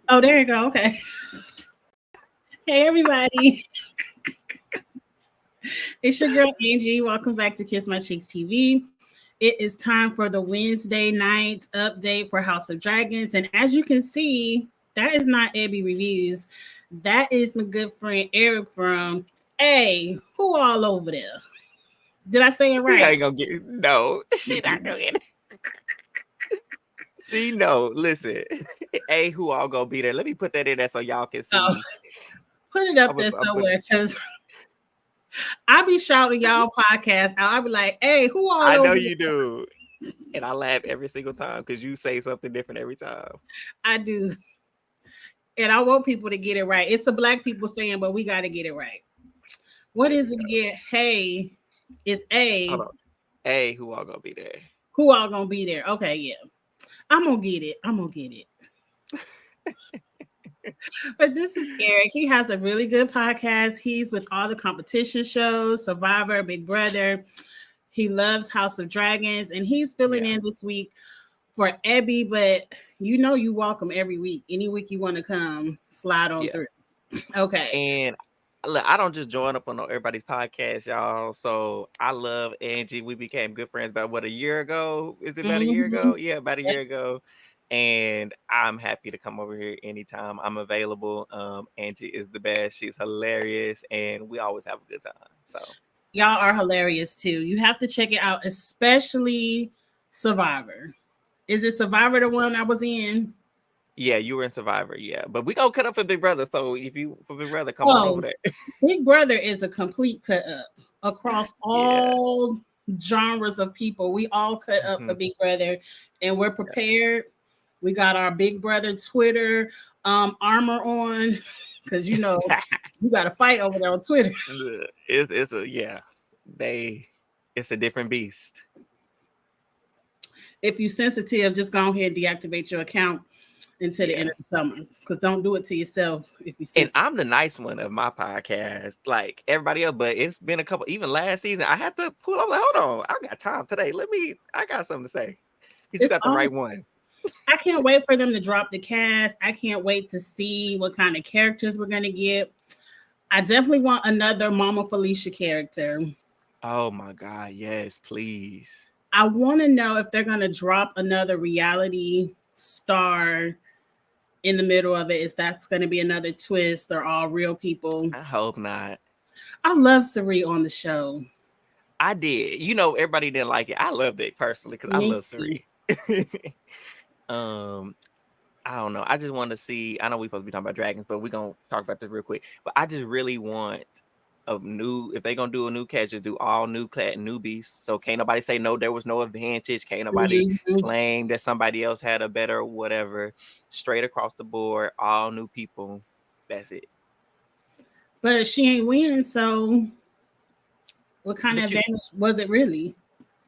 Oh, there you go. Okay. Hey, everybody. It's your girl, Angie. Welcome back to Kiss My Cheeks TV. It is time for the Wednesday night update for House of Dragons. And as you can see, that is not Abby Reviews. That is my good friend Eric from Who All Over There? Did I say it She right? ain't gonna get no. She not gonna get it. She no. Listen, who all gonna be there? Let me put that in there so y'all can Oh, see. put it up I'm there gonna put somewhere because I be shouting y'all podcast out. I be like, hey, who all I know over you there? do, and I laugh every single time because you say something different every time. I do. And I want people to get it right. It's the black people saying, but we got to get it right. What There is we it go. again? Hey, it's Hold A. on. Who all gonna be there? Who all gonna be there? Okay, yeah. I'm gonna get it. I'm gonna get it. But this is Eric. He has a really good podcast. He's with all the competition shows, Survivor, Big Brother. He loves House of Dragons, and he's filling Yeah, in this week for Abby. But you know, you welcome every week. Any week you want to come, slide on yeah. through. Okay. And look, I don't just join up on everybody's podcast, y'all. So I love Angie. We became good friends about what, a year ago? Is it about a year Mhm. ago? Yeah, about a year ago. And I'm happy to come over here anytime. I'm available. Angie is the best. She's hilarious, and we always have a good time. So Y'all are hilarious too. You have to check it out, especially Survivor. Is it Survivor the one I was in? yeah, you were in Survivor, yeah. But we gonna cut up for Big Brother. So if you for Big Brother, come on Oh, over there. Big Brother is a complete cut up across Yeah. all genres of people. We all cut up for Mhm. Big Brother, and we're prepared. We got our Big Brother Twitter armor on because you know you got to fight over there on Twitter. It's a yeah. They it's a different beast. If you're sensitive, just go ahead and deactivate your account until the end Yeah. of the summer. Because don't do it to yourself if you're And sensitive. I'm the nice one of my podcast, like everybody else. But it's been a couple, even last season, I had to pull up like, hold on, I got time today. I got something to say. Because you It's got the right awesome. one. I can't wait for them to drop the cast. I can't wait to see what kind of characters we're gonna get. I definitely want another Mama Felicia character. Oh my God, yes, please. I want to know if they're gonna drop another reality star in the middle of it. Is that's gonna be another twist? They're all real people. I hope not. I love Sari on the show. I did. Everybody didn't like it. I loved it personally because I Me love too. Sari. um, I don't know. I just want to see. I know we're supposed to be talking about dragons, but we're gonna talk about this real quick. But I just really want a new. If they're gonna do a new catch, just do all new newbies. So can't nobody say no. There was no advantage. Can't nobody Mhm. claim that somebody else had a better whatever. Straight across the board, all new people. That's it. But she ain't win, so what kind of But advantage was it really?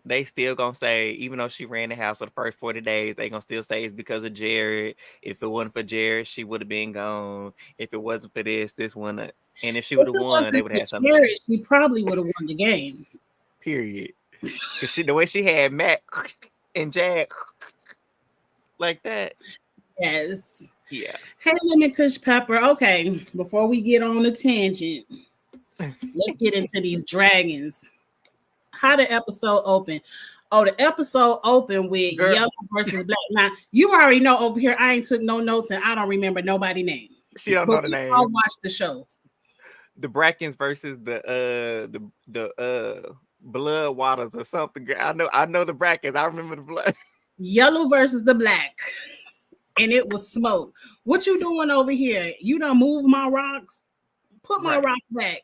they still gonna say, even though she ran the house for the first 40 days, they gonna still say it's because of Jared. If it wasn't for Jared, she would have been gone. If it wasn't for this one, and if she would If have it won, they wasn't would for have had something to say. Jared, she probably would have won the game. Period. Cause the way she had Matt and Jack like that, Yes. yeah. Hey, Lemon Kush Pepper. Okay, before we get on a tangent, let's get into these dragons. How the episode open? Oh, the episode opened with Girl, yellow versus black. Now, you already know over here, I ain't took no notes and I don't remember nobody's name. she don't But know the we all names. watched the show. The Brackens versus the Blood Waters or something. I know the Brackens. I remember the blood. Yellow versus the black. And it was smoke. What you doing over here? You done move my rocks? Put my Right. rocks back.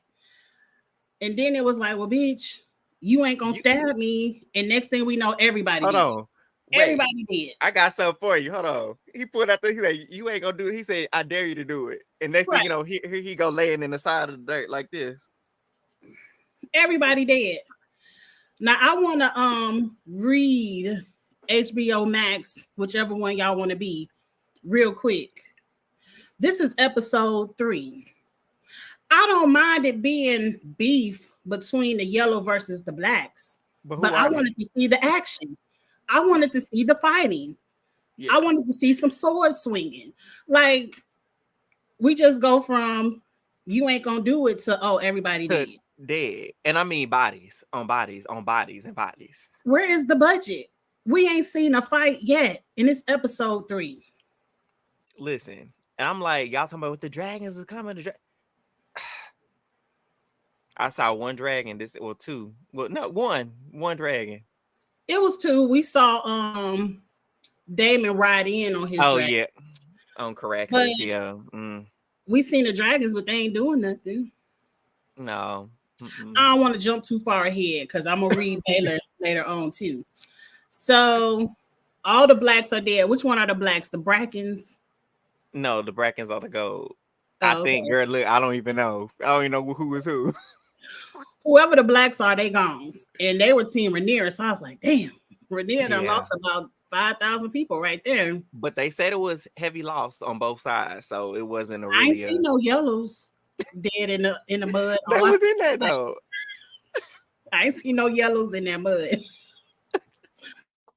And then it was like, well, bitch, you ain't gonna You stab me. And next thing we know, everybody hold did. on. Wait. Everybody did. I got something for you. Hold on. He pulled out he said, you ain't gonna do it. He said, I dare you to do it. And next thing Right. you know, here he go laying in the side of the dirt like this. Everybody did. Now I wanna read HBO Max, whichever one y'all want to be, real quick. This is episode 3. I don't mind it being beef between the yellow versus the blacks, But but who I are they? wanted to see the action. I wanted to see the fighting. Yeah. I wanted to see some sword swinging. Like, we just go from you ain't gonna do it to everybody To dead. dead. And I mean bodies on bodies on bodies and bodies. Where is the budget? We ain't seen a fight yet, and it's episode 3. Listen, and I'm like, y'all talking about what the dragons is coming. I saw one dragon. Two. Well, no, one dragon. It was 2. We saw Damon ride in on his Oh dragon. yeah, on But Caraxes. Yeah. we seen the dragons, but they ain't doing nothing. No. I don't want to jump too far ahead because I'm gonna read Baylor later on too. So all the blacks are dead. Which one are the blacks? The Brackens? No, the Brackens are the gold. I Oh, think, okay. girl, look, I don't even know. I don't even know who is who. Whoever the blacks are, they gone. And they were Team Rhaenyra. So I was like, damn, Rhaenyra done Yeah. lost about 5,000 people right there. But they said it was heavy loss on both sides, so it wasn't I ain't see no yellows dead in the mud. They was in there though. I ain't see no yellows in that mud. But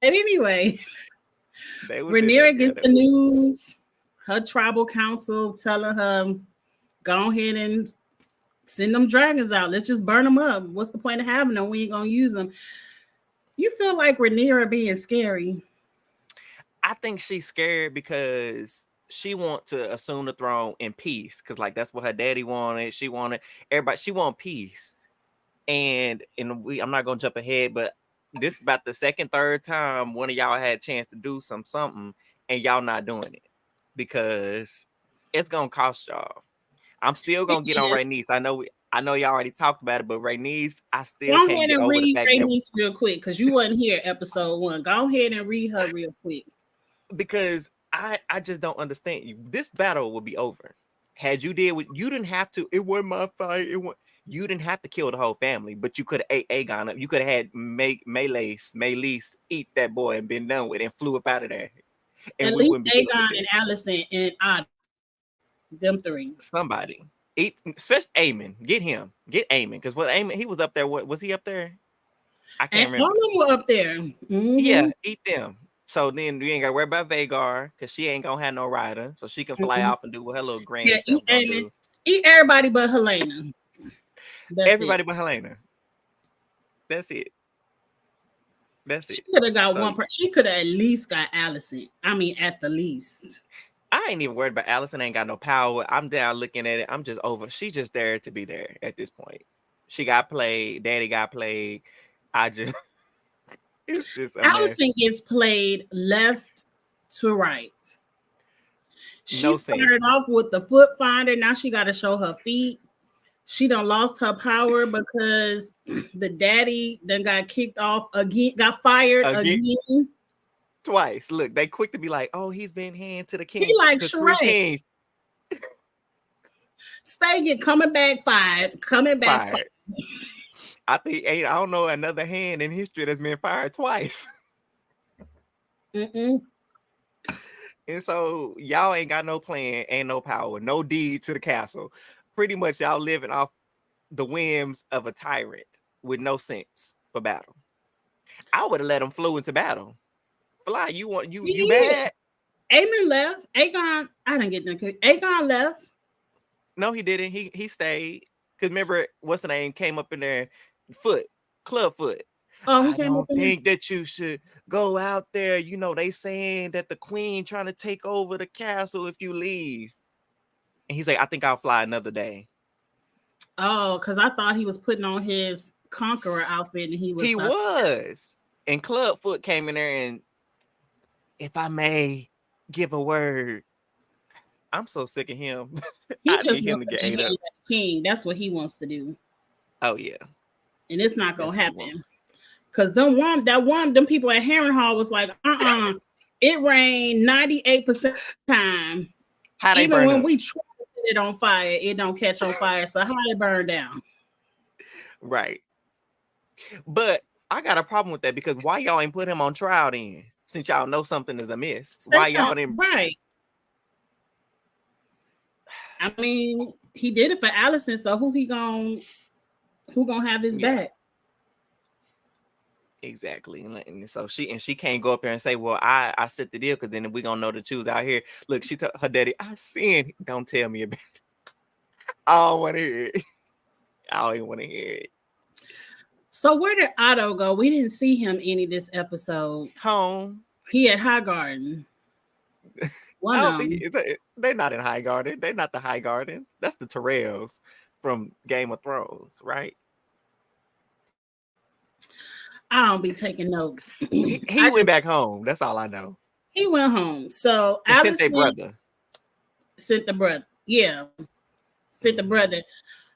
anyway, Rhaenyra gets the news. Her tribal council telling her, go ahead and send them dragons out. Let's just burn them up. What's the point of having them? We ain't gonna use them. You feel like Rhaenyra being scary? I think she's scared because she wants to assume the throne in peace. Because like that's what her daddy wanted. She wanted everybody. She want peace. And I'm not gonna jump ahead, but this about the second, third time one of y'all had a chance to do something, and y'all not doing it because it's gonna cost y'all. I'm still gonna get on Rhaenys. I know y'all already talked about it, but Rhaenys, I still Go can't ahead get and over the read fact Rhaenys real quick because you wasn't here episode 1. Go ahead and read her real quick. Because I just don't understand you. This battle will be over. Had you did what you didn't have to, it wasn't my fight. You didn't have to kill the whole family, but you could have ate Aegon up. You could have had Maylis eat that boy and been done with it and flew up out of there. And At we least wouldn't be Aegon and Alicent and Odd, them 3. somebody. Eat, especially Aemon. Get him. Get Aemon. Because what Aemon, he was up there. What was he up there? I can't And remember. all of them were up there. Mm-hmm. Yeah, eat them. So then we ain't gotta worry about Vhagar because she ain't gonna have no rider, so she can fly off and do what her little grand self gonna do. Eat everybody but Helena. Everybody but Helena. That's it. She could have got one. She could have at least got Alicent. I mean, at the least. I ain't even worried about Alicent. Ain't got no power. I'm down looking at it. I'm just over. She's just there to be there at this point. She got played. Daddy got played. It's just a mess. Alicent gets played left to right. She started off with the foot finder. Now she got to show her feet. She done lost her power because the daddy then got kicked off again, got fired again. Twice. Look, they quick to be like, oh, he's been hand to the king. He like Shrek. Stay coming back fired. Coming back fired. I think I don't know another hand in history that's been fired twice. Mm-mm. And so y'all ain't got no plan, ain't no power, no deed to the castle. Pretty much y'all living off the whims of a tyrant with no sense for battle. I would have let him flew into battle. Fly, you bad? Aemon left. Aegon, I didn't get them. Aegon left. No, he didn't. He stayed. Because remember, what's the name came up in there? Clubfoot. Oh, I don't think that you should go out there. You know, they saying that the queen trying to take over the castle if you leave. And he's like, I think I'll fly another day. Oh, because I thought he was putting on his conqueror outfit and he was. And Clubfoot came in there and, if I may give a word, I'm so sick of him. He just wants to get the king. That's what he wants to do. Oh yeah. And it's not gonna happen. Because them people at Harrenhal was like, it rained 98% time. How they even when up? We try to set it on fire, it don't catch on fire. So how it burn down? Right. But I got a problem with that because why y'all ain't put him on trial then? Since y'all know something is amiss. Why y'all didn't? Right. I mean, he did it for Alicent, so who gonna have his back? Exactly. And so she can't go up there and say, well, I set the deal, because then we gonna know the truth out here. Look, she told her daddy, I sinned. Don't tell me about it. I don't want to hear it. I don't even want to hear it. So where did Otto go? We didn't see him any this episode. Home. He at High Garden. I One don't of them. think they're not in High Garden. They're not the High Garden. That's the Tyrells from Game of Thrones, right? I don't be taking notes. He went back home. That's all I know. He went home. So And sent their Allison brother. sent the brother. Yeah, sent the Mhm. brother.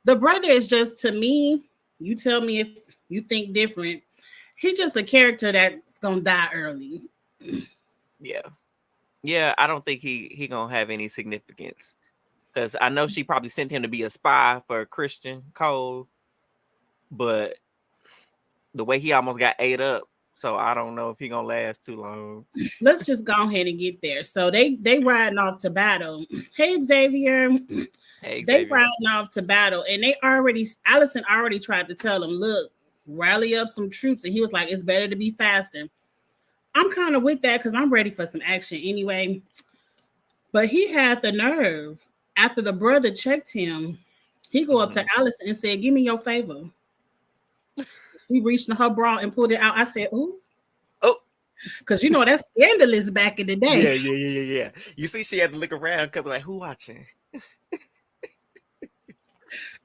The brother is just, to me, you tell me if you think different. He's just a character that's gonna die early. Yeah. Yeah, I don't think he gonna have any significance. Because I know she probably sent him to be a spy for Christian Cole, but the way he almost got ate up, so I don't know if he gonna last too long. Let's just go ahead and get there. So they riding off to battle. Hey Xavier, Hey, they Xavier. riding off to battle, and Allison already tried to tell him, look, rally up some troops, and he was like, it's better to be faster. I'm kind of with that because I'm ready for some action anyway. But he had the nerve after the brother checked him. He go up to Allison and said, give me your favor. She reached in her bra and pulled it out. I said, ooh. Oh, because you know that's scandalous back in the day. Yeah. You see, she had to look around, couple like, who watching?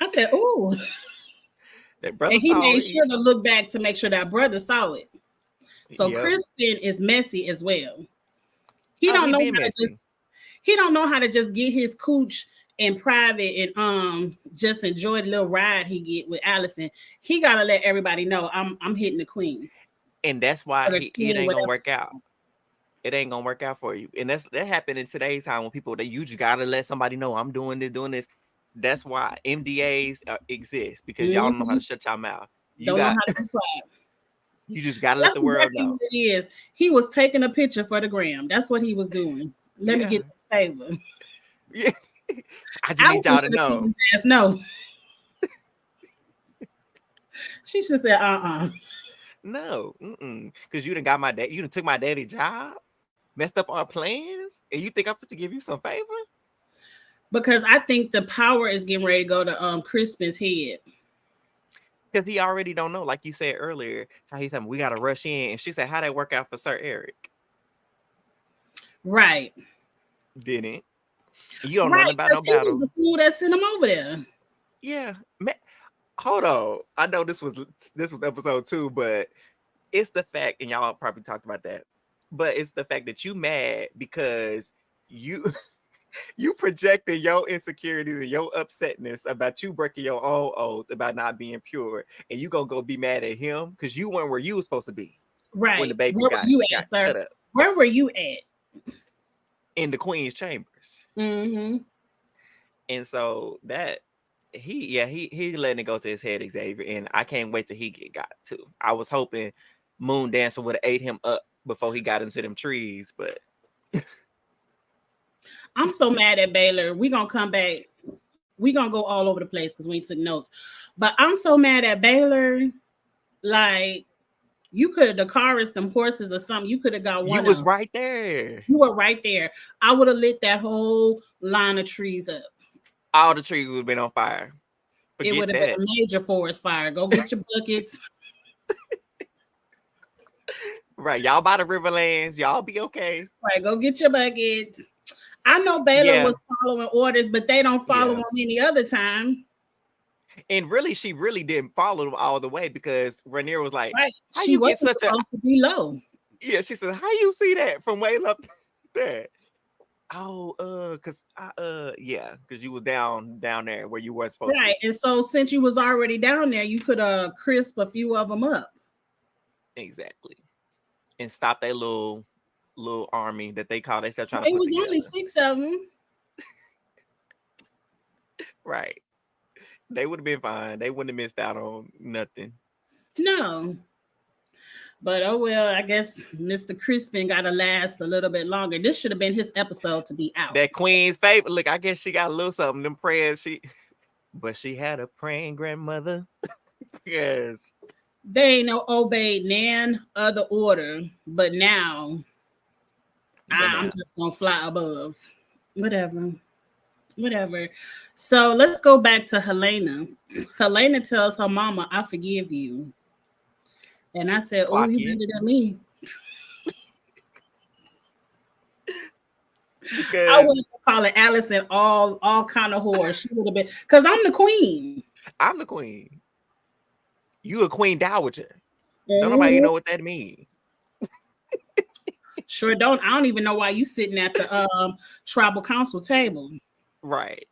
I said, ooh. That brother And he saw made it. sure to look back to make sure that brother saw it. So Yep. Kristen is messy as well. He Oh, don't he know been how to messy. just he don't know how to just get his cooch in private and just enjoy the little ride he get with Allison. He gotta let everybody know I'm hitting the queen. And that's why Or the it king, ain't gonna whatever. work out. It ain't gonna work out for you. And that happened in today's time when people, that you just gotta let somebody know I'm doing this. That's why MDAs exist, because y'all don't know how to shut your mouth. Don't know how to be quiet. You just gotta let That's the world exactly know. what it is. He was taking a picture for the gram. That's what he was doing. Let me get the favor. Yeah. I just need y'all to know. No. She should say, No, because you done got my dad. You done took my daddy job, messed up our plans, and you think I'm supposed to give you some favor? Because I think the power is getting ready to go to Crispin's head. Because he already don't know, like you said earlier, how he's saying we gotta rush in, and she said, "How'd that work out for Sir Eric?" Right. Didn't. You don't know nothing about no He was battle. the fool that sent him over there. Yeah, man. Hold on. I know this was episode 2, but it's the fact, and y'all probably talked about that, but it's the fact that you mad because you you projected your insecurities and your upsetness about you breaking your own oath about not being pure, and you gonna go be mad at him because you weren't where you was supposed to be. Right. When the baby Where got were you at, cut sir? up Where were you at? in the Queen's chambers. Mm-hmm. And so that he letting it go to his head, Xavier, and I can't wait till he got to. I was hoping Moon Dancer would have ate him up before he got into them trees, but I'm so mad at Baylor. We're gonna come back. We're gonna go all over the place because we took notes. But I'm so mad at Baylor. Like, you could have Dakaris them horses or something. You could have got one. You was right there. You were right there. I would have lit that whole line of trees up. All the trees would have been on fire. It would have been a major forest fire. Go get your buckets. Right, y'all by the Riverlands. Y'all be okay. Right, go get your buckets. I know Baylor was following orders, but they don't follow them any other time. And really, she really didn't follow them all the way because Rhaenyra was like, right. How she you wasn't get such supposed to be low. Yeah, she said, how you see that from way up there? Oh, because you was down there where you weren't supposed to. Right, and so since you was already down there, you could crisp a few of them up. Exactly, and stop that little army that they call themselves trying to put together. It was only 6 of them. Right, they would have been fine. They wouldn't have missed out on nothing. No. But oh well, I guess Mr. Crispin got to last a little bit longer. This should have been his episode to be out. That Queen's favorite. Look, I guess she got a little something. Them prayers, but she had a praying grandmother. Yes. They ain't no obeyed nan other order, but now But I'm now, just gonna fly above. Whatever. Whatever. So let's go back to Helena. Helena tells her mama, I forgive you. And I said, oh, clock you it. better than me. I Because wouldn't call it Allison all kind of whore. She would have been because I'm the queen. I'm the queen. You a queen dowager. Don't nobody Mhm. know what that means. Sure don't. I don't even know why you sitting at the tribal council table. Right.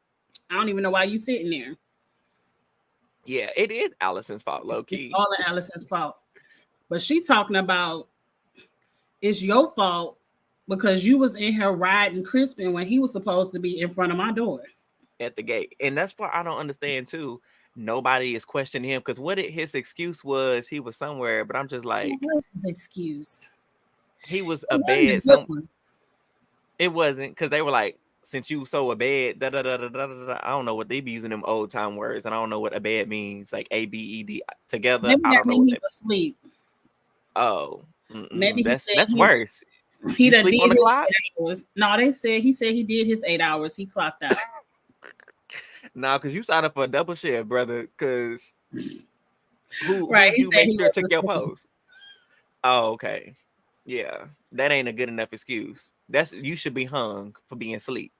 I don't even know why you sitting there. Yeah, it is Allison's fault, low It's key. all of Allison's fault. But she talking about it's your fault because you was in here riding Crispin when he was supposed to be in front of my door. At the gate. And that's why I don't understand too. Nobody is questioning him because his excuse was he was somewhere, but I'm just What like, was his excuse? he was It a wasn't a bed. good Some one. it wasn't because they were like, since you so a bed, da da da da da da. Da. I don't know what they be using them old time words, and I don't know what a bed means, like ABED together. Maybe I that don't know means what he that. was asleep. Oh, Maybe he said that's he worse. he You done sleep did on the his clock? 8 hours. No, he said he did his 8 hours. He clocked out. No, because you signed up for a double shift, brother. Because Right. who He you said make he sure was took your asleep. post? Oh, okay. Yeah, that ain't a good enough excuse. That's you should be hung for being asleep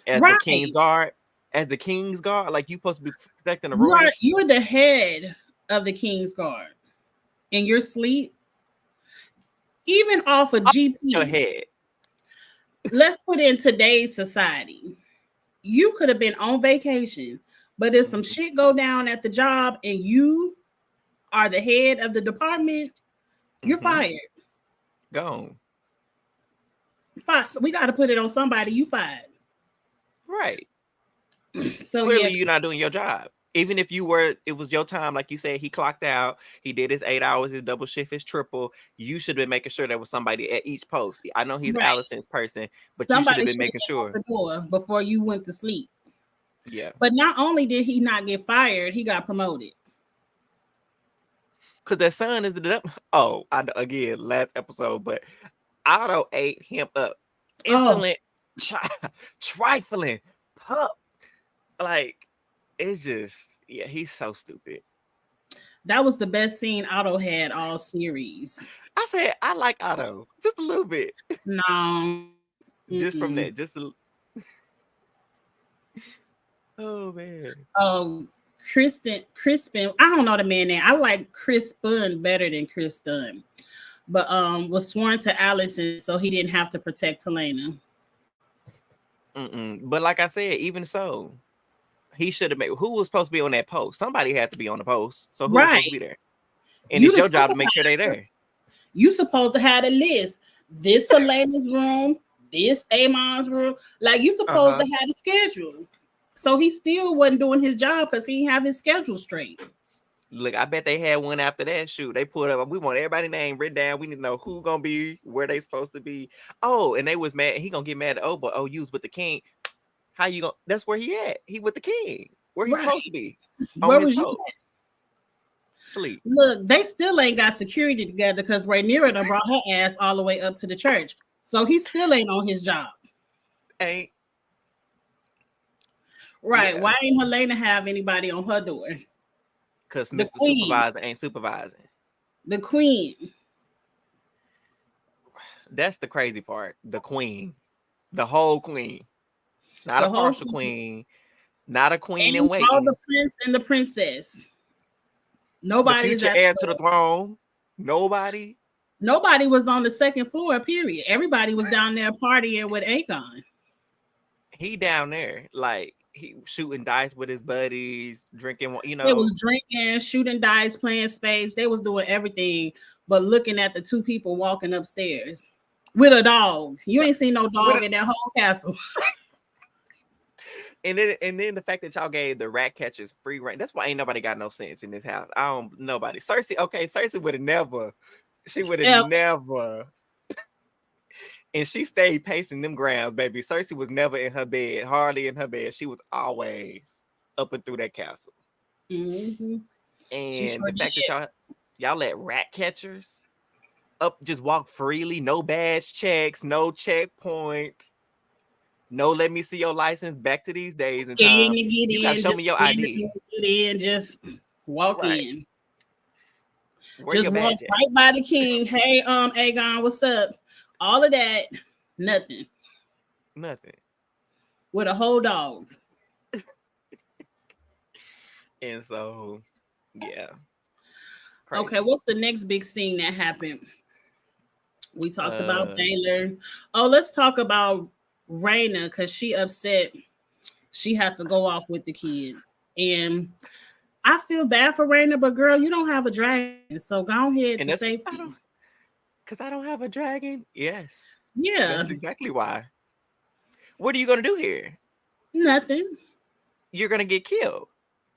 as the king's Right. guard. As the king's guard, like you supposed to be protecting the royals. You're the head of the King's Guard. In your sleep, even off of Your GP, head. let's put in today's society. You could have been on vacation, but if some shit go down at the job and you are the head of the department, you're Mm-hmm. fired. Gone. We got to put it on somebody. You fired. Right. So yeah, Clearly, you're not doing your job. Even if you were, it was your time. Like you said, he clocked out. He did his 8 hours, his double shift, his triple. You should have been making sure there was somebody at each post. I know he's right. Allison's person, but you should have Somebody been should have making been at sure. the door before you went to sleep. Yeah. But not only did he not get fired, he got promoted. Because their son is the. Oh, again, last episode, but Otto ate him up. Oh, Insolent, trifling, pup. Like, it's just, yeah, he's so stupid. that was the best scene Otto had all series. I said, I like Otto just a little bit. No. Just from Mm-mm. that. Oh, man. Oh, Crispin. I don't know the man name. I like Crispin better than Chris Dunn, but was sworn to Allison, so he didn't have to protect Helena. But like I said, even so, he should have made who was supposed to be on that post. Somebody had to be on the post. So who was Right. supposed to be there? And You it's the your job to make sure they supervisor. there. You supposed to have a list. This Helena's room. This Amon's room. Like you supposed to Uh-huh. have a schedule. So he still wasn't doing his job because he didn't have his schedule straight. Look, I bet they had one after that. Shoot, they put up. We want everybody's name written down. We need to know who gonna be where they supposed to be. Oh, and they was mad. He gonna get mad at but you was with the king. How you gonna? That's where he at. He with the king. Where he Right. supposed to be on Where his was you post. at? Sleep. Look, they still ain't got security together because Rhaenyra done brought her ass all the way up to the church. So he still ain't on his job. Ain't Right. yeah. Why ain't Helena have anybody on her door? Cause The Mr. queen. Supervisor ain't supervising. The queen. That's the crazy part. The queen. The whole queen. Not a The whole partial queen. queen. Not a queen in And all the waiting. prince and the princess. The Nobody is future at heir the to the door. throne. Nobody. Nobody was on the second floor, period. Everybody was down there partying with Aegon. He down there. Like he shooting dice with his buddies, drinking, They was drinking, shooting dice, playing spades. They was doing everything but looking at the two people walking upstairs with a dog. You ain't seen no with dog in that whole castle. and then the fact that y'all gave the rat catchers free reign. That's why ain't nobody got no sense in this house. I don't nobody. Cersei would have never. She would have Yeah. never. And she stayed pacing them grounds, baby. Cersei was never in her bed, hardly in her bed. She was always up and through that castle. Mm-hmm. She And sure the did. fact that Y'all let rat catchers up just walk freely, no badge checks, no checkpoints, no let me see your license. Back to these days and Scared time. to get You gotta in, show me just your scared to ID. get in, just walk Right. in. Where Just your walk badge at? right by the king. Hey, Aegon, what's up? All of that, nothing. Nothing. With a whole dog. And so, yeah. Crazy. Okay, what's the next big scene that happened? We talked about Taylor. Oh, let's talk about Raina because she upset. She had to go off with the kids. And I feel bad for Raina, but girl, you don't have a dragon. So go ahead And to that's safety. because I don't have a dragon. Yes. Yeah. That's exactly why. What are you gonna do here? Nothing. You're gonna get killed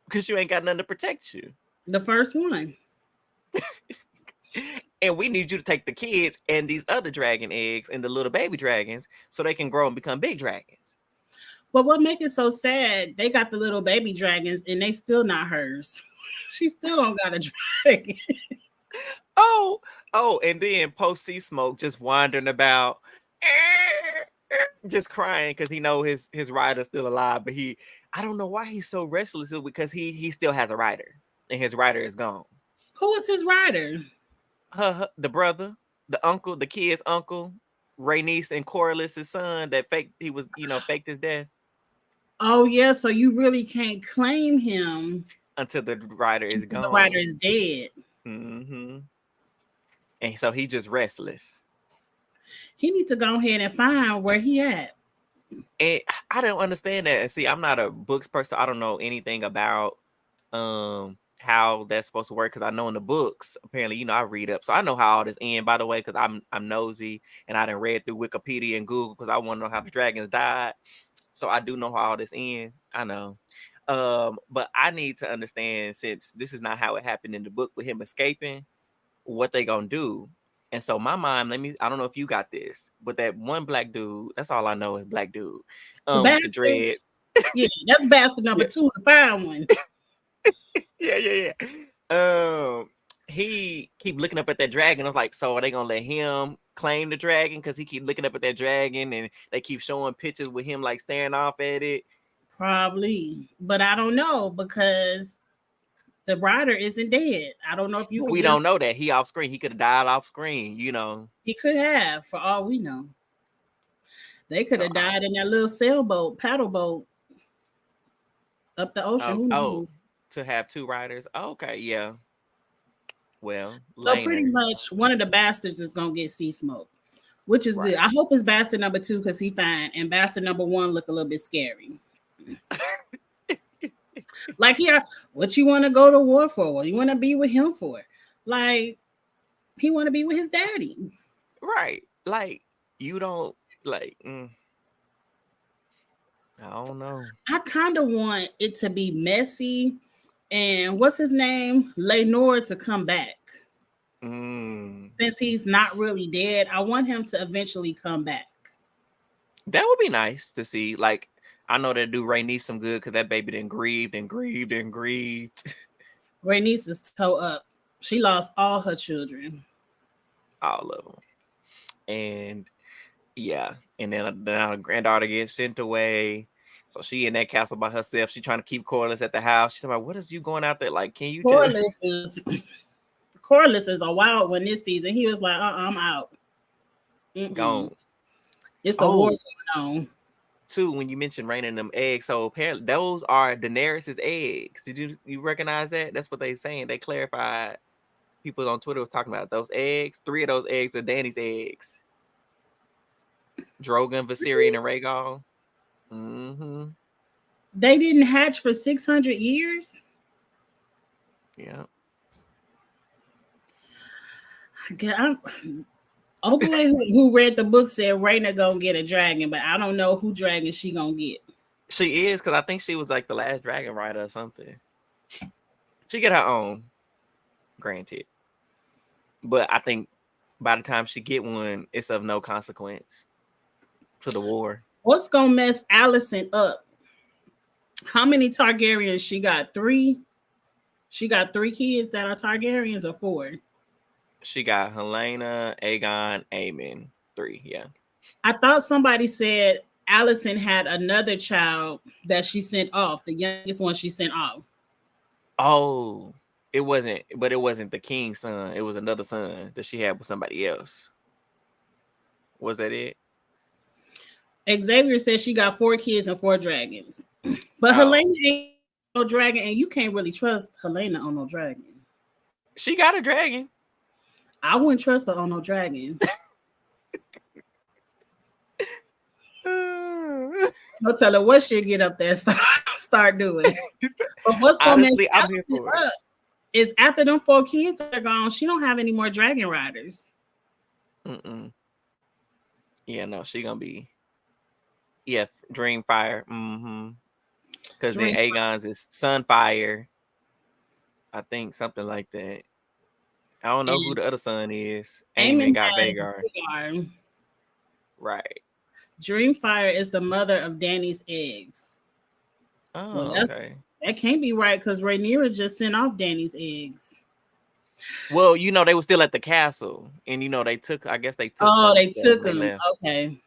because you ain't got nothing to protect you. The first one. And we need you to take the kids and these other dragon eggs and the little baby dragons so they can grow and become big dragons. But what makes it so sad, they got the little baby dragons and they still not hers. She still don't got a dragon. Oh, and then post sea smoke just wandering about, just crying because he know his rider's still alive, but I don't know why he's so restless because he still has a rider and his rider is gone. Who is his rider? The brother, the uncle, the kid's uncle, Rhaenys and Corlys' son that faked his death. Oh yeah, so you really can't claim him Until the rider is until the gone. rider is dead. Mm-hmm. And so he's just restless. He needs to go ahead and find where he at. And I don't understand that. See, I'm not a books person. I don't know anything about how that's supposed to work because I know in the books, apparently, I read up. So I know how all this end, by the way, because I'm nosy and I done read through Wikipedia and Google because I want to know how the dragons died. So I do know how all this end. I know. But I need to understand, since this is not how it happened in the book with him escaping, what they gonna do. And so my mom, I don't know if you got this, but that one black dude, that's all I know is black dude. With the dread. Yeah, that's bastard number 2 to find one. Yeah. He keep looking up at that dragon. I was like, so are they gonna let him claim the dragon? Because he keep looking up at that dragon and they keep showing pictures with him like staring off at it. Probably, but I don't know because the rider isn't dead. I don't know if you. We don't know that he off screen. He could have died off screen. He could have, for all we know. They could have died in that little sailboat, paddle boat up the ocean. Who knows? To have 2 riders. Okay, yeah. Well, so pretty much one of the bastards is gonna get sea smoke, which is good. I hope it's bastard number 2 because he fine, and bastard number 1 look a little bit scary. Like, here, what you want to go to war for? What you want to be with him for? Like, he want to be with his daddy, right? Like, you don't like. I don't know. I kind of want it to be messy, and what's his name, Lenore, to come back. Since he's not really dead, I want him to eventually come back. That would be nice to see. Like, I know that do Rhaenys some good because that baby then grieved and grieved and grieved. Rhaenys is toe up. She lost all her children. All of them. And yeah. And then her granddaughter gets sent away. So she in that castle by herself. She trying to keep Corlys at the house. She's like, what is you going out there? Like, can you Corlys is a wild one this season. He was like, I'm out. Gone. It's a war going on. Too, when you mentioned raining them eggs, so apparently those are Daenerys's eggs. Did you recognize that? That's what they saying. They clarified. People on Twitter was talking about those eggs. 3 of those eggs are Dany's eggs. Drogon, Viserion, and Rhaegal. Mm-hmm. They didn't hatch for 600 years. Yeah. Oh boy, who read the book said Rhaena gonna get a dragon, but I don't know who dragon she gonna get. She is, because I think she was like the last dragon rider or something. She get her own, granted. But I think by the time she get one, it's of no consequence to the war. What's gonna mess Allison up? How many Targaryens she got? 3? She got 3 kids that are Targaryens or 4. She got Helena, Aegon, Aemon. 3, yeah. I thought somebody said Allison had another child that she sent off, the youngest one she sent off. Oh, it wasn't the king's son. It was another son that she had with somebody else. Was that it? Xavier says she got 4 kids and 4 dragons. But Helena ain't no dragon, and you can't really trust Helena on no dragon. She got a dragon. I wouldn't trust her on no dragon. Don't tell her what she'll get up there start doing. But what's going to I'm here for it. Up is after them 4 kids are gone, she don't have any more dragon riders. Yeah, no, she gonna be Dreamfire. Because then Aegon's is Sunfire. I think something like that. I don't know who the other son is. Aemon got Vhagar. Right. Dreamfire is the mother of Dany's eggs. Oh, well, okay. That can't be right because Rhaenyra just sent off Dany's eggs. Well, they were still at the castle, and they took. I guess they took. Oh, they took them. Okay.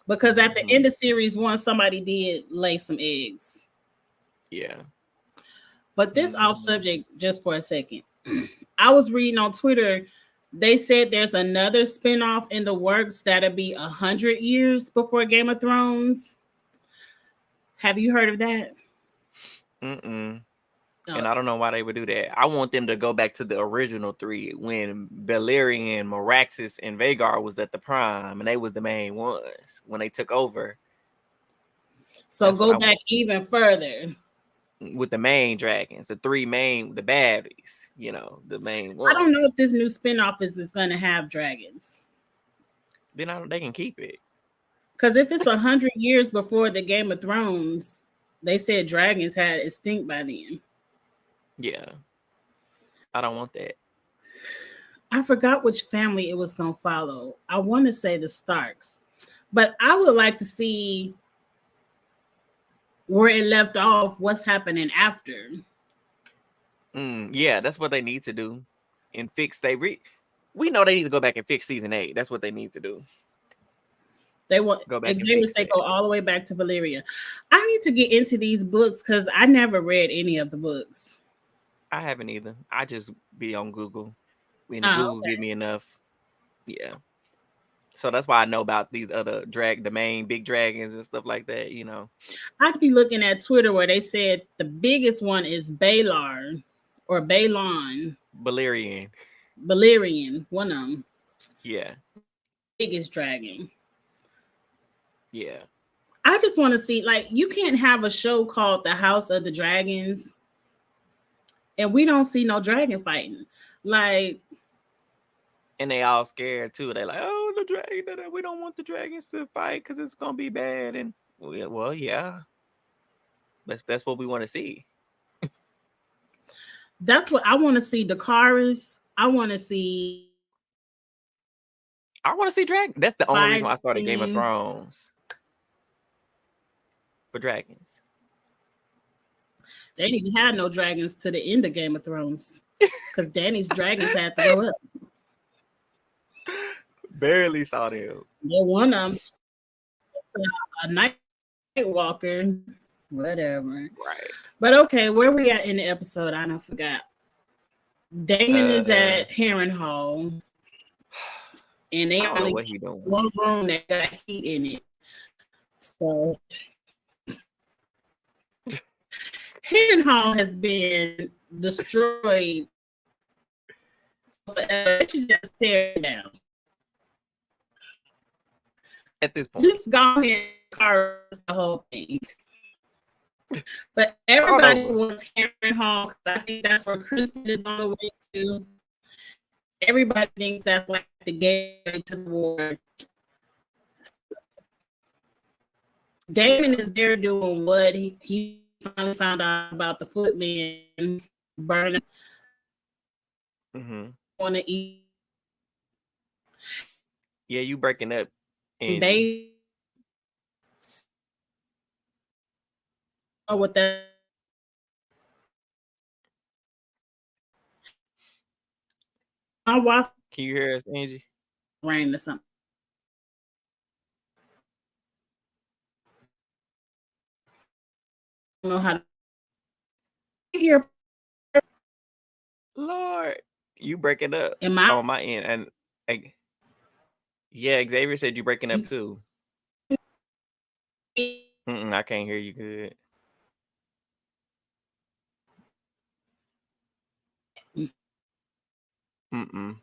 Because at the end of series 1, somebody did lay some eggs. Yeah. But this off subject just for a second. I was reading on Twitter. They said there's another spinoff in the works that'll be 100 years before Game of Thrones. Have you heard of that? And I don't know why they would do that. I want them to go back to the original 3 when Balerion, Meraxes, and Vhagar was at the prime, and they was the main ones when they took over. So go back even further. With the main dragons, the 3 main, the baddies, the main ones. I don't know if this new spinoff is going to have dragons. Then they can keep it. Because if it's 100 years before the Game of Thrones, they said dragons had extinct by then. Yeah. I don't want that. I forgot which family it was going to follow. I want to say the Starks. But I would like to see where it left off, what's happening after. Yeah, that's what they need to do. And fix we know they need to go back and fix season 8. That's what they need to do. They want go back Xavier say go all the way back to Valyria. I need to get into these books because I never read any of the books. I haven't either. I just be on Google. Google give me enough. Yeah. So that's why I know about these other the main big dragons and stuff like that, I'd be looking at Twitter where they said the biggest one is Baelor or Balon. Balerion, one of them. Yeah. Biggest dragon. Yeah. I just want to see, you can't have a show called The House of the Dragons and we don't see no dragons fighting. And they all scared too. They like, oh, the dragon. We don't want the dragons to fight because it's gonna be bad. And well, yeah, that's what we want to see. That's what I want to see. Dakaris. I want to see dragon. That's the only reason why I started Game of Thrones. For dragons. They didn't have no dragons to the end of Game of Thrones because Dany's dragons had to go up. Barely saw them. Yeah, one of them, a night walker, whatever. Right. But okay, where we at in the episode? I don't forgot. Daemon is at Harrenhal, and they only what he doing. One room that got heat in it. So Harrenhal has been destroyed forever. They should just tear it down. At this point, just go ahead and carve the whole thing. But everybody wants Harrenhal because I think that's where Christmas is on the way to. Everybody thinks that's like the gateway to the war. Daemon is there doing what he finally found out about the footmen burning. Want to eat? Yeah, you breaking up. And they know what that My Wi-Fi Can you hear us, Angie? rain or something. I don't know how to hear. Lord, you breaking up Am I? on my end, and yeah, Xavier said you breaking up too. I can't hear you good. Mm-mm.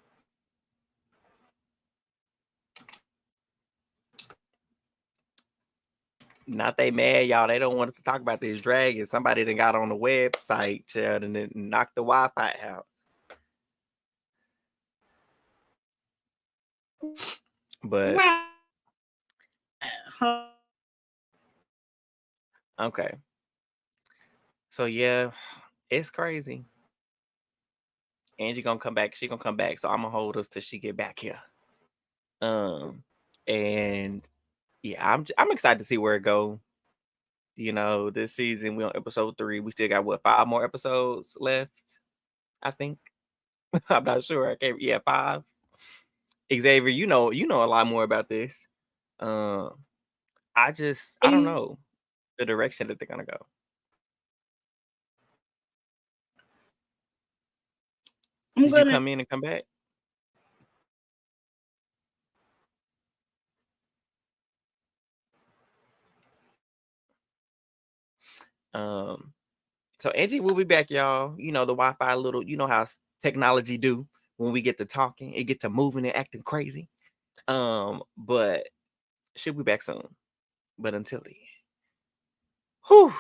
Not they mad, y'all. They don't want us to talk about this dragon. Somebody that got on the website, child, and then knocked the Wi-Fi out. But okay. So yeah, it's crazy. Angie gonna come back. She gonna come back. So I'm gonna hold us till she get back here. And yeah, I'm excited to see where it go. You know, this season we on episode 3. We still got what, 5 more episodes left? I think. I'm not sure. I can't. Yeah, 5. Xavier, you know a lot more about this. I don't know the direction that they're gonna go. Did you come in and come back? So Angie will be back, y'all. You know the Wi-Fi little. You know how technology do when we get to talking, it get to moving and acting crazy. But she'll be back soon. But until then. Whew.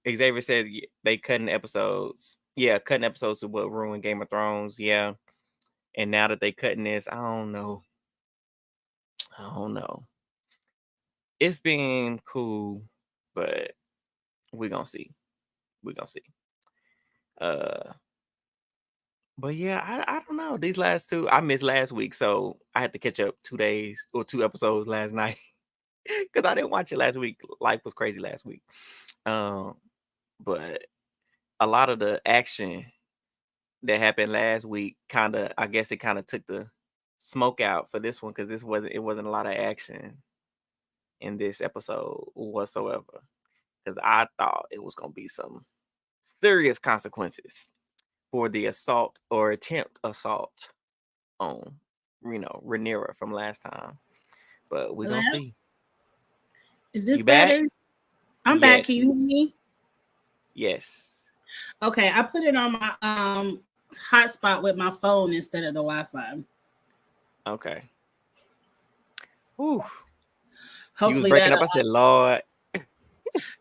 Xavier said they cutting episodes. Yeah, cutting episodes of what ruined Game of Thrones. Yeah. And now that they cutting this, I don't know. It's been cool, but we're gonna see. But yeah, I don't know. These last 2, I missed last week, so I had to catch up 2 days or 2 episodes last night. Because I didn't watch it last week. Life was crazy last week. But a lot of the action that happened last week I guess it kind of took the smoke out for this one, because it wasn't a lot of action in this episode whatsoever. Because I thought it was gonna be some serious consequences for the assault or attempt assault on Rhaenyra from last time. But we're gonna see. Is this You back? better? I'm back. Can you hear me? Yes. Okay, I put it on my hotspot with my phone instead of the Wi-Fi. Okay. Whew. Hopefully you was breaking up. I said, Lord.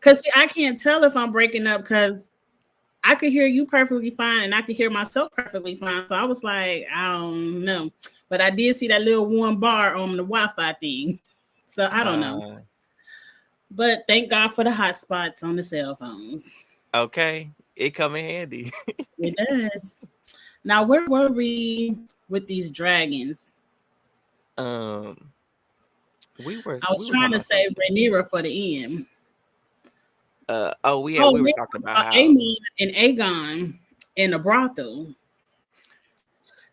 Because I can't tell if I'm breaking up, because I could hear you perfectly fine and I could hear myself perfectly fine. So I was like, I don't know. But I did see that little one bar on the Wi-Fi thing. So I don't know. But thank God for the hotspots on the cell phones. Okay. It come in handy. It does. Now, where were we with these dragons? I was trying to say Rhaenyra for the end. We were talking about how Aemon and Aegon in a brothel.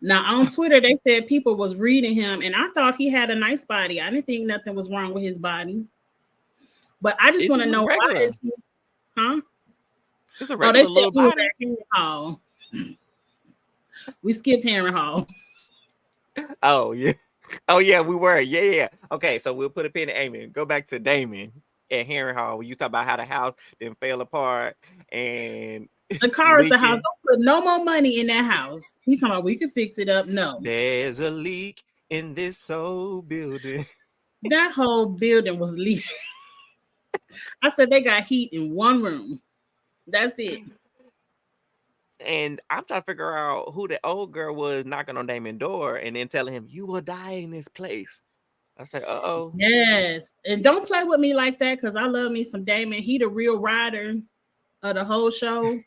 Now on Twitter they said people was reading him, and I thought he had a nice body. I didn't think nothing was wrong with his body, but I just want to know why is he? Huh? It's a regular little body. Henry Hall. We skipped Henry Hall. Oh yeah. Oh yeah, we were. Yeah. Okay, so we'll put a pin in Damon. Go back to Damon at Henry Hall when you talk about how the house then fell apart and the car is the house. Don't put no more money in that house. He talking about we can fix it up. No. There's a leak in this whole building. That whole building was leaking. I said they got heat in one room. That's it. And I'm trying to figure out who the old girl was knocking on Damon's door and then telling him, you will die in this place. I said, uh-oh. Yes. And don't play with me like that, because I love me some Damon. He the real rider of the whole show.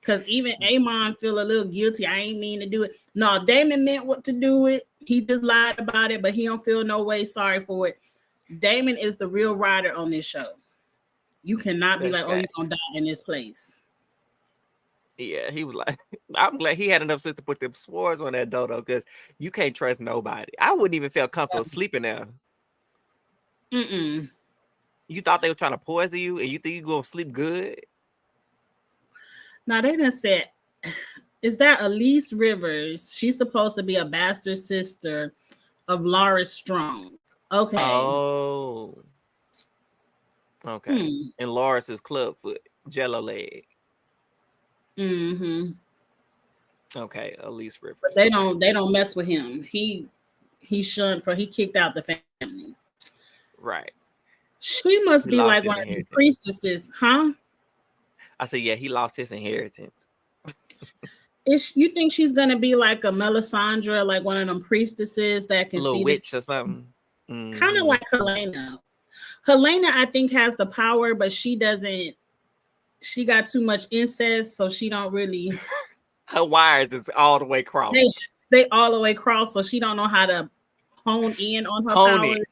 Because even Aemon feel a little guilty. I ain't mean to do it. No, Damon meant what to do it. He just lied about it, but he don't feel no way sorry for it. Damon is the real rider on this show. You cannot be like, oh, you're going to die in this place. Yeah, he was like, I'm glad he had enough sense to put them swords on that dodo because you can't trust nobody. I wouldn't even feel comfortable sleeping there. Mm-mm. You thought they were trying to poison you, and you think you gonna sleep good? Now they done said, is that Elise Rivers? She's supposed to be a bastard sister of Laura Strong. Okay. Oh, okay. And Loris is clubfoot, jello leg. Mm-hmm. Okay, Elise Rivers. But they don't mess with him. He shunned he kicked out the family. Right. She must He be lost like his one of the inheritance. priestesses, huh? I said, yeah, he lost his inheritance. You think she's gonna be like a Melisandre, like one of them priestesses that can A little see witch or something? Kind of like Helena. Helena, I think, has the power, but she doesn't. She got too much incest, so she don't really. Her wires is all the way crossed. They all the way crossed, so she don't know how to hone in on her Hone powers. it.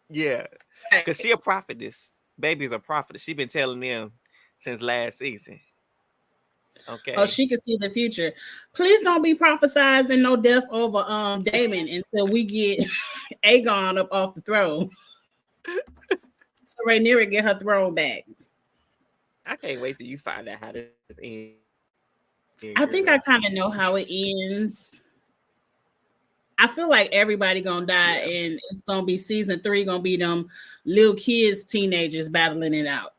Yeah, because she a prophetess. Baby's a prophetess. She been telling them since last season. Okay. Oh, she can see the future. Please don't be prophesizing no death over Damon until we get Aegon up off the throne. So Rhaenyra get her throne back. I can't wait till you find out how this ends. I think I kind of know how it ends. I feel like everybody gonna die, and it's gonna be season 3. Gonna be them little kids, teenagers battling it out.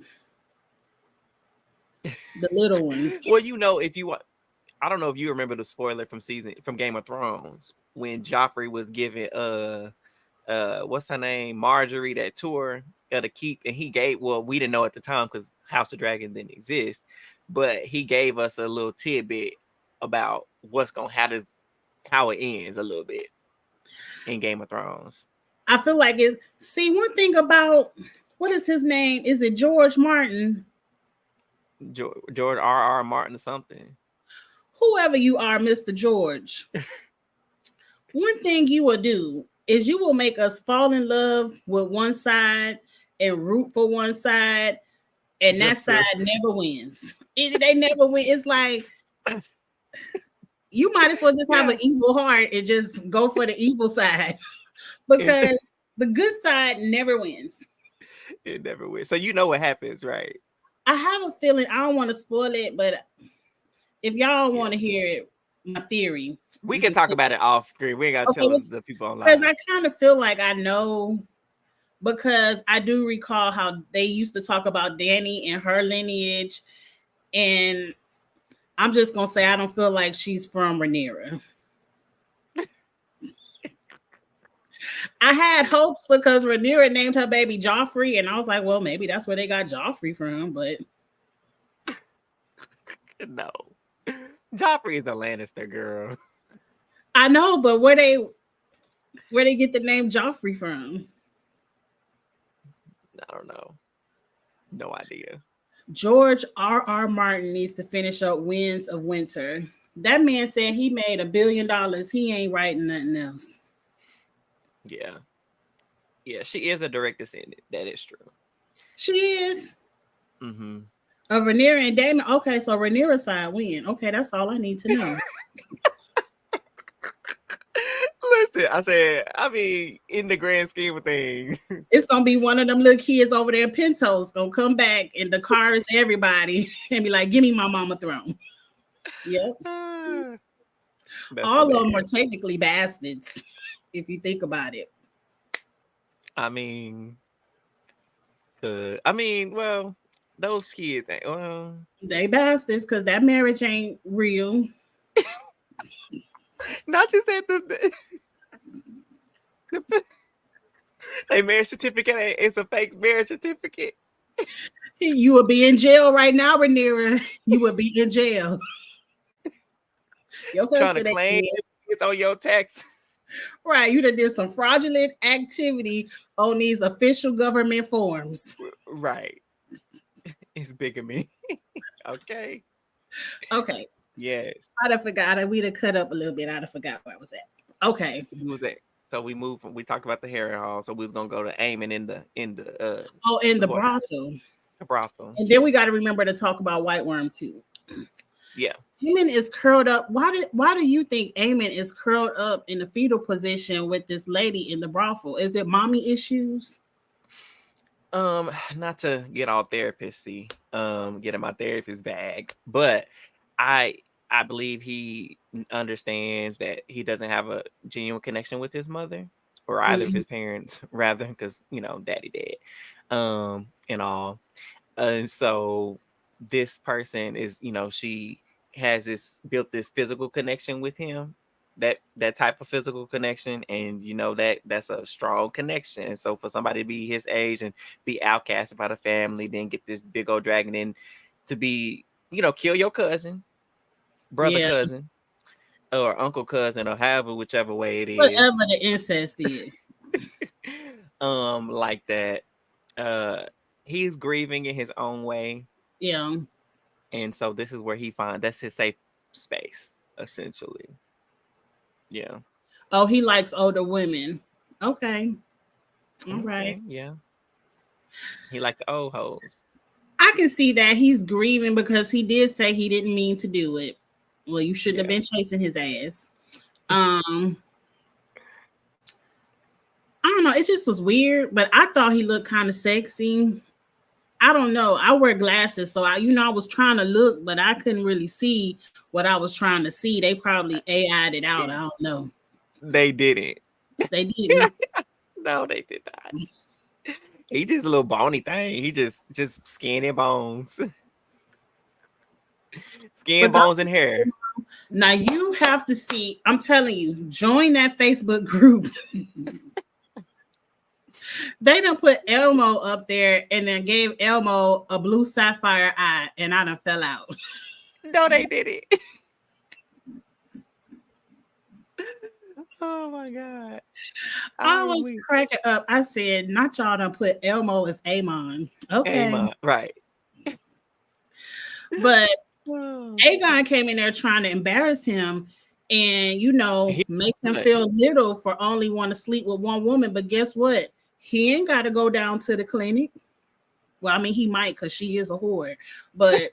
The little ones. Well, you know, I don't know if you remember the spoiler from Game of Thrones when Joffrey was giving what's her name, Marjorie, that tour of the keep, and he gave, well, we didn't know at the time because House of Dragon didn't exist, but he gave us a little tidbit about what's gonna how it ends a little bit in Game of Thrones. I feel like it. See, one thing about what is his name? Is it George Martin? George R.R. Martin or something. Whoever you are, Mr. George. One thing you will do is you will make us fall in love with one side and root for one side, and that side never wins. They never win. It's like you might as well just have an evil heart and just go for the evil side because the good side never wins. It never wins. So you know what happens, right? I have a feeling, I don't want to spoil it, but if y'all want to hear it, my theory, we can talk about it off screen. We ain't gotta tell the people online. Because I kind of feel like I know, because I do recall how they used to talk about Dany and her lineage, and I'm just gonna say I don't feel like she's from Rhaenyra. I had hopes because Rhaenyra named her baby Joffrey, and I was like, well, maybe that's where they got Joffrey from, but no. Joffrey is a Lannister girl. I know, but where they get the name Joffrey from? I don't know. No idea. George R.R. Martin needs to finish up Winds of Winter. That man said he made $1 billion. He ain't writing nothing else. Yeah. Yeah, she is a direct descendant. That is true. She is. Mm-hmm. Of Rhaenyra and Daemon. Okay, so Rhaenyra's side win. Okay, that's all I need to know. Listen, I mean, in the grand scheme of things, it's gonna be one of them little kids over there in Pintos gonna come back and the cars everybody and be like, give me my mama throne. Yep. All of them are technically bastards, if you think about it. I mean, well, those kids ain't, well, they bastards because that marriage ain't real. Not just at the they marriage certificate is a fake marriage certificate. You would be in jail right now, Rhaenyra. You would be in jail. Trying to claim it's on your tax. Right, you done did some fraudulent activity on these official government forms. Right. It's bigamy. Okay. Okay. Yes. I'd have forgot. We'd have cut up a little bit. I'd have forgot where I was at. Okay. Who was that? So we moved from, we talked about the Harrenhal, so we was gonna go to Aemon in the the brothel. The brothel. And then we got to remember to talk about White Worm too. Yeah. Eamon is curled up. Why do you think Eamon is curled up in the fetal position with this lady in the brothel? Is it mommy issues? Not to get all therapist-y, get in my therapist bag, but I I believe he understands that he doesn't have a genuine connection with his mother or either of Mm, his parents, rather, because daddy dead, and all. And so this person is, she has built this physical connection with him, that type of physical connection, and that's a strong connection. And so for somebody to be his age and be outcasted by the family, then get this big old dragon in to be, kill your cousin, brother yeah, cousin, or uncle cousin, or however, whichever way it whatever is, the incest is. like that. He's grieving in his own way. Yeah. And so this is where that's his safe space, essentially. Yeah. Oh, he likes older women. Okay. All right. Okay. Yeah. He like the old hoes. I can see that he's grieving because he did say he didn't mean to do it. Well, you shouldn't have Yeah. been chasing his ass. Um, I don't know. It just was weird, but I thought he looked kind of sexy. I don't know. I wear glasses, so I was trying to look, but I couldn't really see what I was trying to see. They probably AI'd it out. I don't know. They didn't. They didn't. No, they did not. He just a little bony thing. He just skin and bones. Skin, But bones, and hair. now you have to see. I'm telling you, join that Facebook group. They done put Elmo up there and then gave Elmo a blue sapphire eye, and I done fell out. No, they didn't. Oh my God. I was cracking up. I said, not y'all done put Elmo as Amon. Okay. Amen. Right. But Oh. Aegon came in there trying to embarrass him and, make him Right. feel little for only want to sleep with one woman. But guess what? He ain't got to go down to the clinic. Well, I mean, he might because she is a whore. But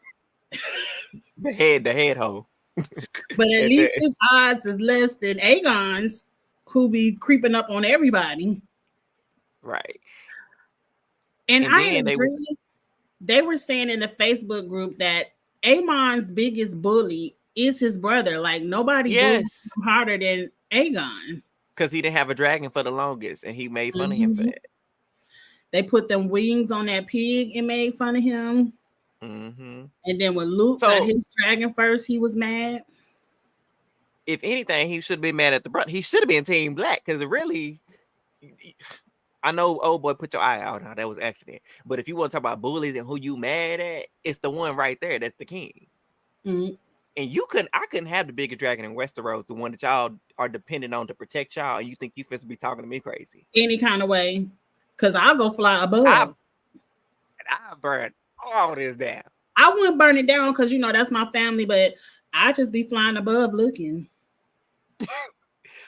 the head hoe. but at least his odds is less than Aegon's, who be creeping up on everybody. Right. And I agree. They were saying in the Facebook group that Amon's biggest bully is his brother. Like nobody bullies him harder than Aegon. Because he didn't have a dragon for the longest, and he made fun of him for that. They put them wings on that pig and made fun of him. Mm-hmm. And then when Luke got his dragon first, he was mad. If anything, he should have been mad at the brother. He should have been Team Black because really, I know old boy put your eye out. Now that was accident. But if you want to talk about bullies and who you mad at, it's the one right there. That's the king. Mm-hmm. And I couldn't have the biggest dragon in Westeros, the one that y'all are dependent on to protect y'all. And you think you supposed to be talking to me crazy? Any kind of way. Because I'll go fly above. I burn all this down. I wouldn't burn it down because, that's my family. But I just be flying above looking.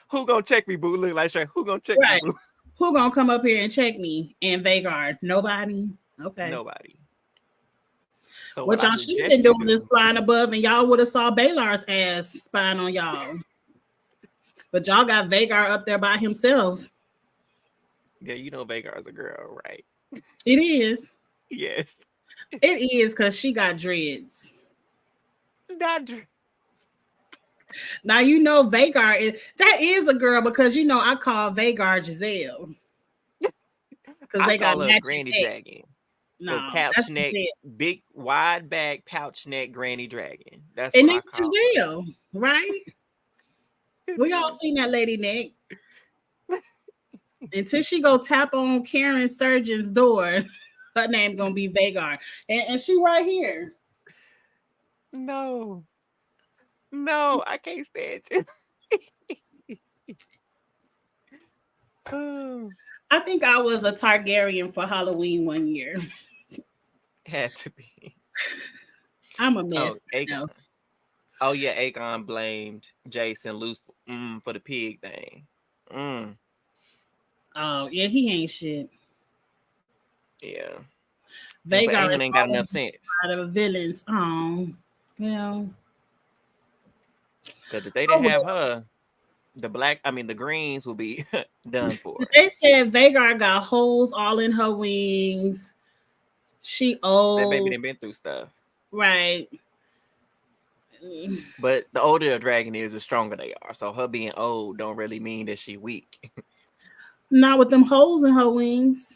Who gonna check me, boo? Look like Shrek. Who gonna check me, boo? Who gonna come up here and check me and Vhagar? Nobody. Okay. Nobody. So what y'all should have been doing is flying above, and y'all would have saw Baelar's ass spying on y'all. But y'all got Vhagar up there by himself. Yeah, Vhagar is a girl, right? It is. Yes. It is because she got dreads. Not dreads. Now Vhagar is a girl because I call Vhagar Giselle. Because they got Granny neck. Dragon. No, pouch neck, big wide back pouch neck Granny Dragon. That's and what it's I call Giselle, right? We all seen that lady neck. Until she go tap on Karen Surgeon's door, her name gonna be Vhagar, and she right here. No, I can't stand you. I think I was a Targaryen for Halloween one year. Had to be. I'm a mess. Aegon. Oh yeah, Aegon blamed Jason Luce for the pig thing. Oh yeah, he ain't shit. Yeah. Vhagar ain't got enough sense. Out of villains. Oh, Because if they Oh didn't have well. her, the greens will be done for. They said Vagar got holes all in her wings. She That baby old, done been through stuff. right? But the older a dragon is, the stronger they are. So her being old don't really mean that she weak. Not with them holes in her wings.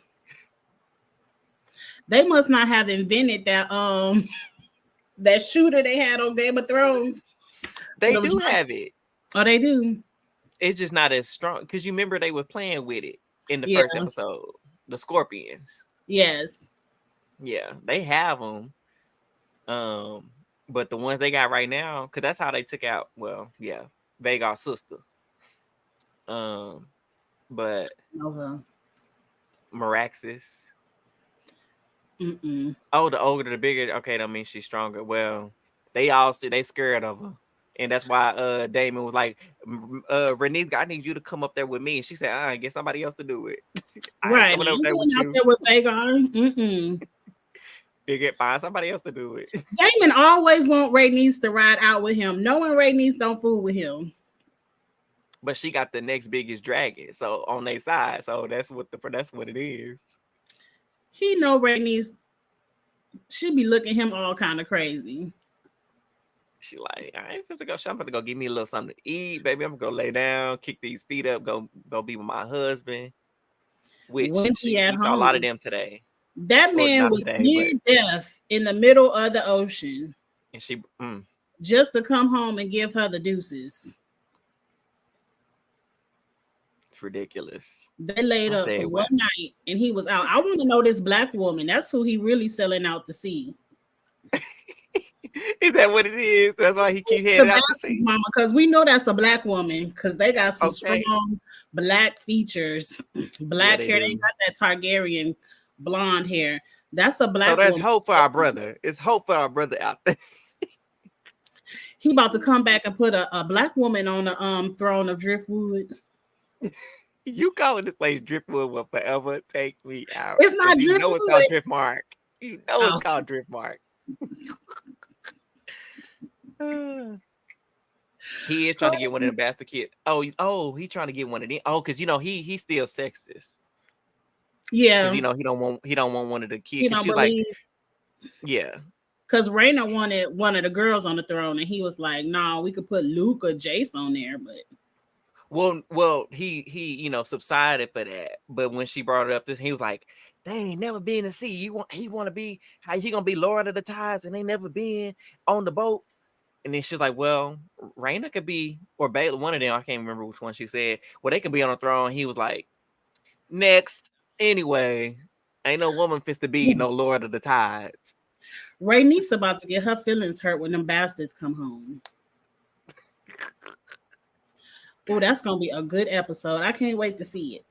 They must not have invented that shooter they had on Game of Thrones. They do have it. Oh, they do. It's just not as strong. Because you remember they were playing with it in the Yeah. first episode. The scorpions. Yes. Yeah, they have them. But the ones they got right now, because that's how they took out, Vagar's sister. But Okay. Meraxis. Mm-mm. Oh, the older, the bigger. Okay, that means she's stronger. Well, they scared of her. And that's why Damon was like, Renee, I need you to come up there with me. And she said, I get somebody else to do it. I ain't Right. coming Now, up I'm there with going out you. there with Vagar. Mm-mm. Find somebody else to do it. Damon always want Ray needs to ride out with him, knowing Ray needs don't fool with him. But she got the next biggest dragon, so on their side. So that's what it is. He know Ray needs she be looking him all kind of crazy. She like, I ain't finna go. I'm finna go give me a little something to eat, baby. I'm gonna lay down, kick these feet up, go be with my husband. Which When he at we saw a lot of home, them today. that Or man not was today, near but death in the middle of the ocean and she just to come home and give her the deuces. it's ridiculous. They laid I up said, for well, one night and he was out. I want to know this black woman. That's who he really selling out to see. is that what it is? That's why he keep The heading out to bastard sea. mama, because we know that's a black woman because they got some Okay. strong black features, Yeah, black they hair. They do. ain't got that Targaryen blonde hair. That's a So black that's woman. hope for our brother. It's hope for our brother out there. He about to come back and put a black woman on the throne of Driftwood. You calling this place Driftwood will forever take me out. It's not Because you know it's called Driftwood. Driftmark. You know it's Oh, called Driftmark. He is trying to get one of the bastard kids. He trying to get one of them. Oh, because he's still sexist. yeah. Because he don't want one of the kids. He Because don't she's like, believe yeah. because Raina wanted one of the girls on the throne, and he was like, "No, nah, we could put Luke or Jace on there." But He subsided for that. But when she brought it up, he was like, they ain't never been to sea. He want to be how he gonna be Lord of the Tides, and they never been on the boat. And then she's like, well, Raina could be, or Baylor, one of them, I can't remember which one she said. Well, they could be on the throne. He was like, next. Anyway, ain't no woman fits to be no Lord of the Tides. Rhaenys about to get her feelings hurt when them bastards come home. Oh, that's gonna be a good episode. I can't wait to see it.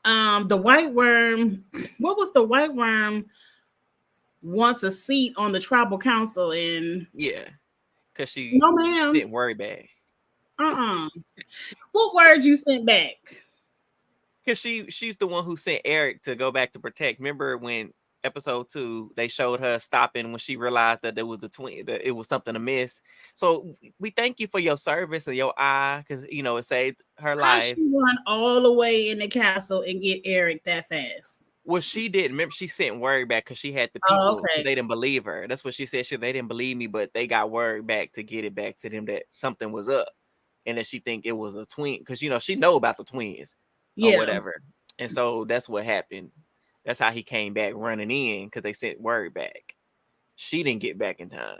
The White Worm. What was the White Worm? Wants a seat on the tribal council, and Yeah, because she no, ma'am. didn't worry back. What word you sent back? Because she's the one who sent Eric to go back to protect. Remember when episode 2 they showed her stopping when she realized that there was a twin, that it was something amiss. So we thank you for your service and your eye, because it saved her How life. she run all the way in the castle and get Eric that fast? Well, she didn't. Remember, she sent word back because she had the people. Oh, okay. They didn't believe her. That's what she said. They didn't believe me, but they got word back to get it back to them that something was up, and that she think it was a twin because she know about the twins or whatever. And so that's what happened. That's how he came back running in, because they sent word back. She didn't get back in time,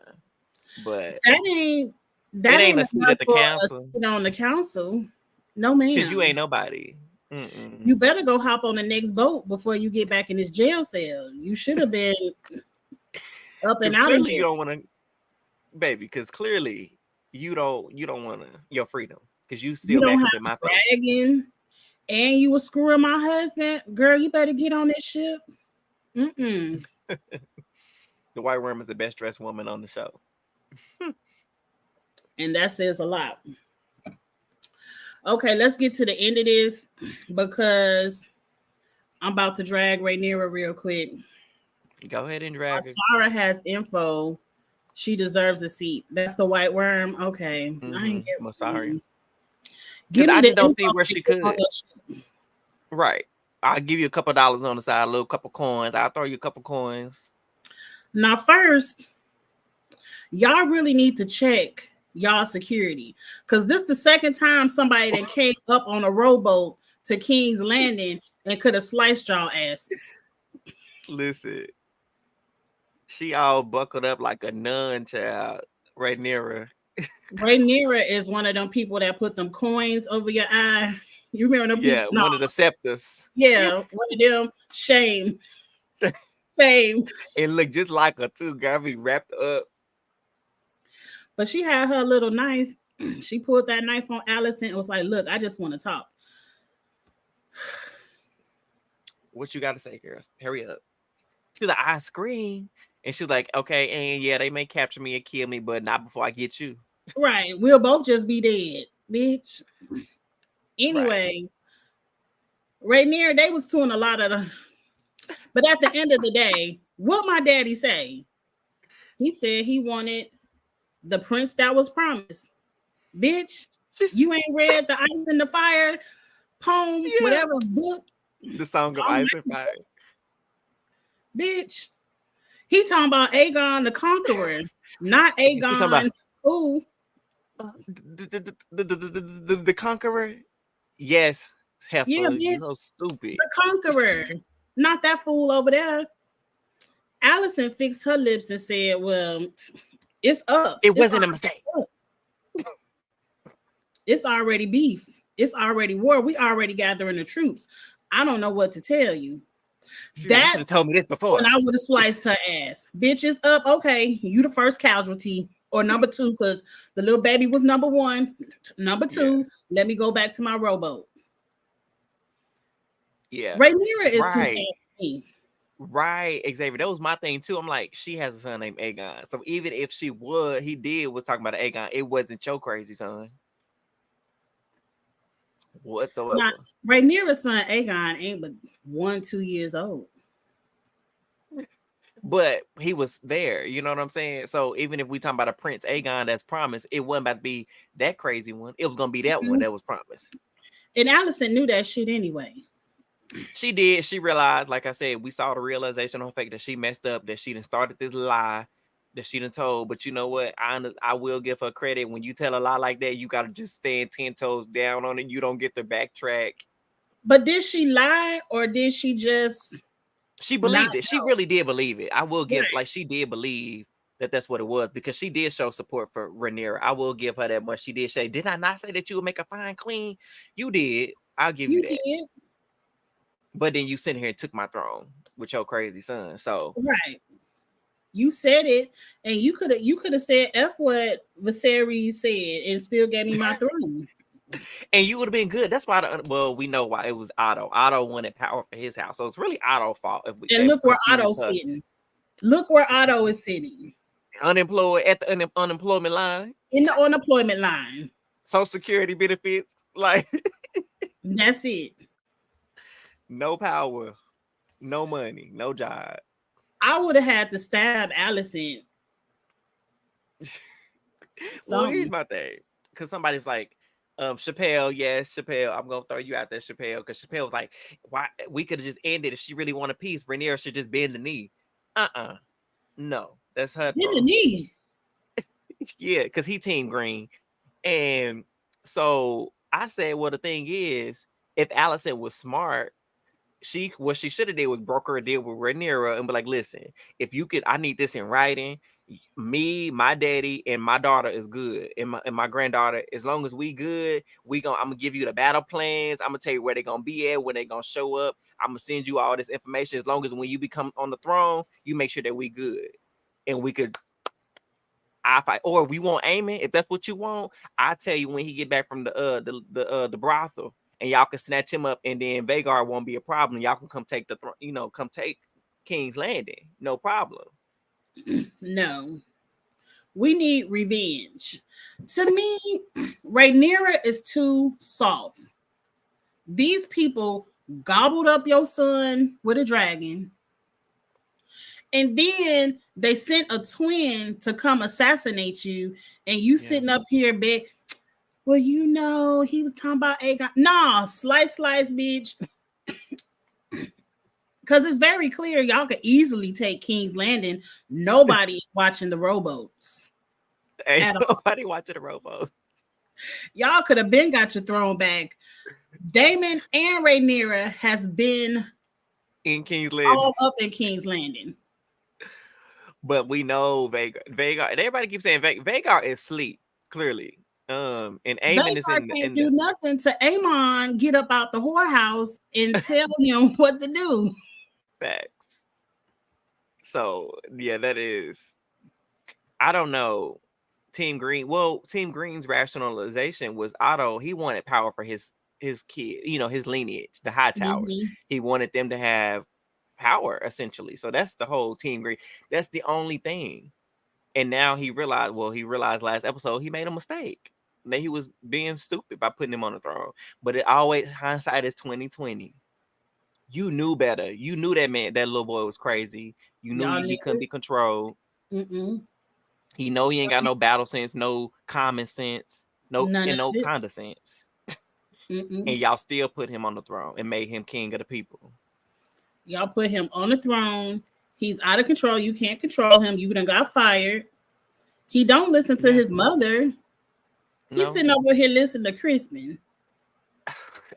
but that ain't a seat at the council. On the council, no man. Because you ain't nobody. You better go hop on the next boat before you get back in this jail cell. You should have been up and out of here. You don't want to, baby. Because clearly you don't want to your freedom. Because you still back up in my face. And you were screwing my husband, girl. You better get on this ship. The White Worm is the best dressed woman on the show, and that says a lot. Okay, let's get to the end of this because I'm about to drag Rhaenyra real quick. Go ahead and drag Sarah has info She deserves a seat. That's the white worm. Okay. I ain't get Masari. Give Because me I the just don't info see where she could. Right. I'll give you a couple dollars on the side, a little couple coins. I'll throw you a couple coins. Now, first, y'all really need to check y'all security. Because this the second time somebody that came up on a rowboat to King's Landing and could have sliced y'all asses. Listen. She all buckled up like a nun child right near her. Rhaenyra is one of them people that put them coins over your eye. You remember them people? Yeah, No. one of the scepters. Yeah, one of them. Shame. Shame. It looked just like her too. Got me wrapped up. But she had her little knife. She pulled that knife on Allison and was like, look, I just want to talk. What you got to say, girls? Hurry up. She's like, I scream. And she's like, okay, and yeah, they may capture me and kill me, but not before I get you. Right. We'll both just be dead, bitch. Anyway, right near, they was doing a lot of the. But at the end of the day, what my daddy say? He said he wanted the prince that was promised. Bitch, you ain't read the Ice in the Fire poem, whatever book. The Song of Ice and Fire. Bitch. He talking about Aegon the Conqueror, not Aegon. Who? The Conqueror? Yes, heifer. Yeah, bitch. You're so stupid. The Conqueror. Not that fool over there. Allison fixed her lips and said, well, it's up. It wasn't a mistake. It's already beef. It's already war. We already gathering the troops. I don't know what to tell you. That should have told me this before. And I would have sliced her ass. Bitch is up. Okay, you the first casualty. Or number two, because the little baby was number one. Number two, let me go back to my rowboat. Yeah. Rhaenyra is too sad for me. Right, Xavier. That was my thing too. I'm like, she has a son named Aegon. So even if she was talking about Aegon, it wasn't your crazy son. Whatsoever. Now, Rhaenyra's son Aegon ain't but 1-2 years old. But he was there, you know what I'm saying? So even if we talking about a Prince Aegon that's promised, it wasn't about to be that crazy one. It was gonna be that one that was promised. And Allison knew that shit anyway. She did. She realized, like I said, we saw the realization on her face that she messed up, that she done started this lie, that she done told. But you know what? I will give her credit. When you tell a lie like that, you gotta just stand 10 toes down on it. You don't get to backtrack. But did she lie or did she just? She believed it. She really did believe it. I will give, like, she did believe that that's what it was, because she did show support for Rhaenyra. I will give her that much. She did say, did I not say that you would make a fine queen? You did. I'll give you that. Did. But then you sitting here and took my throne with your crazy son. So right, you said it, and you could have said F what Viserys said and still gave me my throne. And you would have been good. That's why. We know why it was Otto. Otto wanted power for his house, so it's really Otto's fault. And look where Otto's sitting. Look where Otto is sitting. Unemployed at the unemployment line. In the unemployment line. Social Security benefits, like that's it. No power, no money, no job. I would have had to stab Allison. Well, here's my thing, because somebody was like, Chappelle, yes, Chappelle, I'm gonna throw you out there, Chappelle, because Chappelle was like, why we could have just ended if she really wanted peace. Rhaenyra should just bend the knee. No, that's her. Bend the knee. Yeah, because he team green. And so I said, well, the thing is, if Allison was smart, what she should have did was broker a deal with Rhaenyra and be like, listen, if you could, I need this in writing. Me, my daddy, and my daughter is good, and my granddaughter. As long as we good, I'm gonna give you the battle plans. I'm gonna tell you where they're gonna be at, when they're gonna show up. I'm gonna send you all this information. As long as when you become on the throne, you make sure that we good, and we could. I fight, or if we want Aemon, if that's what you want, I tell you when he get back from the brothel, and y'all can snatch him up, and then Vhagar won't be a problem. Y'all can come take come take King's Landing, no problem. No, we need revenge. To me, Rhaenyra is too soft. These people gobbled up your son with a dragon, And then they sent a twin to come assassinate you, and you sitting up here, big. Well, he was talking about Aegon. Nah, slice, bitch. Because it's very clear y'all could easily take King's Landing. Nobody is watching the rowboats. Ain't nobody watching the rowboats. Y'all could have been got your throne back. Daemon and Rhaenyra has been in King's Landing. All up in King's Landing. But we know Vhagar, and everybody keeps saying Vhagar is asleep, clearly. And Aemon is can't do nothing to Aemon get up out the whorehouse and tell him what to do. Facts. So yeah, that is. I don't know. Team Green. Well, Team Green's rationalization was Otto. He wanted power for his kid, his lineage, the High Towers. Mm-hmm. He wanted them to have power, essentially. So that's the whole Team Green. That's the only thing. And now he realized last episode he made a mistake. That he was being stupid by putting him on the throne. But it always, hindsight is 2020. You knew better. You knew that little boy was crazy. You knew he couldn't be controlled. Mm-mm. He ain't got no battle sense, no common sense, no kind of sense. And y'all still put him on the throne and made him king of the people. Y'all put him on the throne. He's out of control. You can't control him. You done got fired. He don't listen to his mother. He's sitting over here listening to Crispin.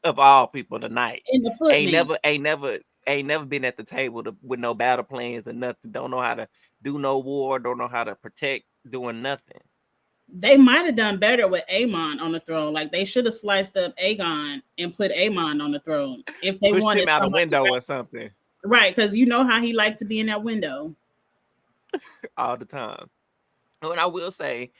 Of all people tonight. In the footnote. Ain't never been at the table with no battle plans or nothing. Don't know how to do no war. Don't know how to protect. Doing nothing. They might have done better with Aemon on the throne. Like they should have sliced up Aegon and put Aemon on the throne if they pushed him out a window or something. Right, because you know how he liked to be in that window all the time. And I will say,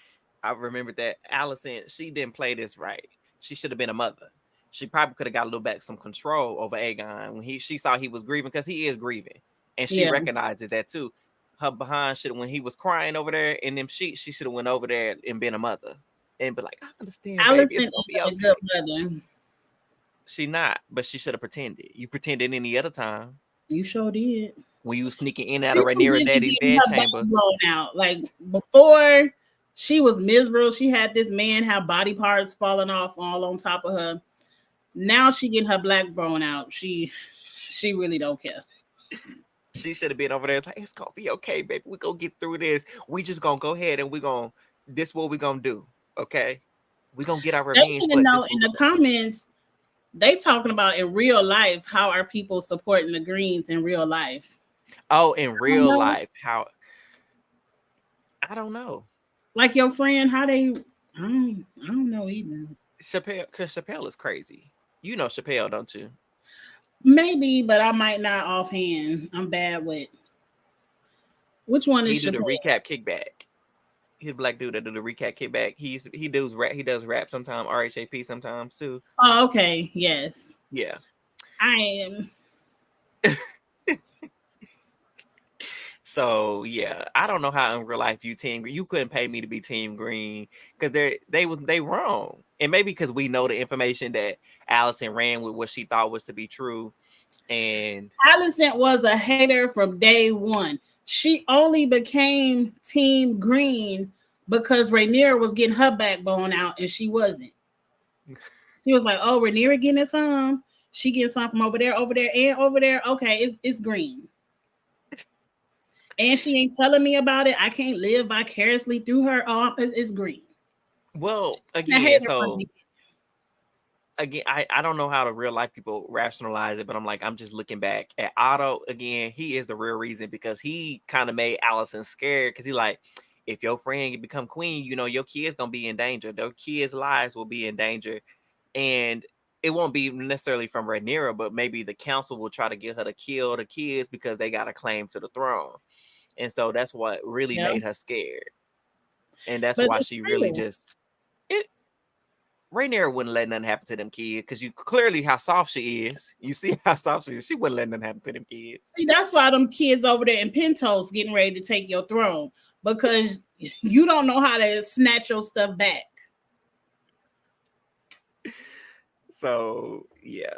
I remember that Alicent, she didn't play this right. She should have been a mother. She probably could have got a little back some control over Aegon when she saw he was grieving, because he is grieving, and she recognizes that too. Her behind when he was crying over there in them sheets, she should have went over there and been a mother and be like, I understand, baby. It's gonna be okay. A good mother. She not, but she should have pretended. You pretended any other time. You sure did. When you was sneaking in out of Rhaenyra's daddy's bed chamber. Blown out. Like before, she was miserable. She had this man have body parts falling off all on top of her. Now she getting her black blown out. She really don't care. She should have been over there like, it's gonna be okay, baby. We're gonna get through this. We just gonna go ahead and this what we're gonna do. Okay. We're gonna get our revenge. They know in the comments, they talking about in real life, how are people supporting the Greens in real life? Oh, in real life. How? I don't know. Like your friend, how they I don't know either. Chappelle is crazy. You know Chappelle, don't you? Maybe, but I might not offhand. I'm bad with. Which one is he do the recap kickback? He's a black dude that do the recap kickback. He does rap. He does rap sometimes. RHAP sometimes too. Oh, okay. Yes. Yeah. I am. So yeah, I don't know how in real life you Team Green. You couldn't pay me to be Team Green because they wrong, and maybe because we know the information that Alicent ran with what she thought was to be true, and Alicent was a hater from day one. She only became Team Green because Rhaenyra was getting her backbone out, and she wasn't. She was like, "Oh, Rhaenyra getting some. She getting some from over there, and over there. Okay, it's green." And she ain't telling me about it. I can't live vicariously through her. Oh, it's green. Well, again, I don't know how the real life people rationalize it, but I'm just looking back at Otto again. He is the real reason, because he kind of made Alicent scared, because he like, if your friend become queen, your kids gonna be in danger. Their kids' lives will be in danger, and it won't be necessarily from Rhaenyra, but maybe the council will try to get her to kill the kids because they got a claim to the throne. And so that's what really made her scared. And that's why she really Rhaenyra wouldn't let nothing happen to them kids, because you clearly how soft she is. You see how soft she is. She wouldn't let nothing happen to them kids. See, that's why them kids over there in Pentos getting ready to take your throne, because you don't know how to snatch your stuff back. So, yeah.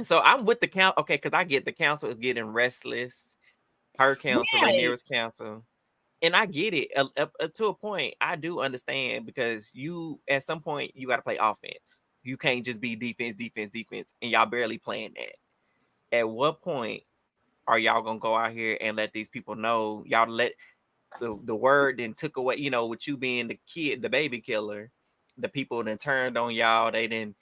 So I'm with the council. Okay, because I get the council is getting restless. her council, Right. Rhaenyra's council. And I get it to a point. I do understand because you, at some point, you got to play offense. You can't just be defense, defense, defense, and y'all barely playing that. At what point are y'all gonna go out here and let these people know y'all let the word then took away, with you being the kid, the baby killer, the people then turned on y'all, they then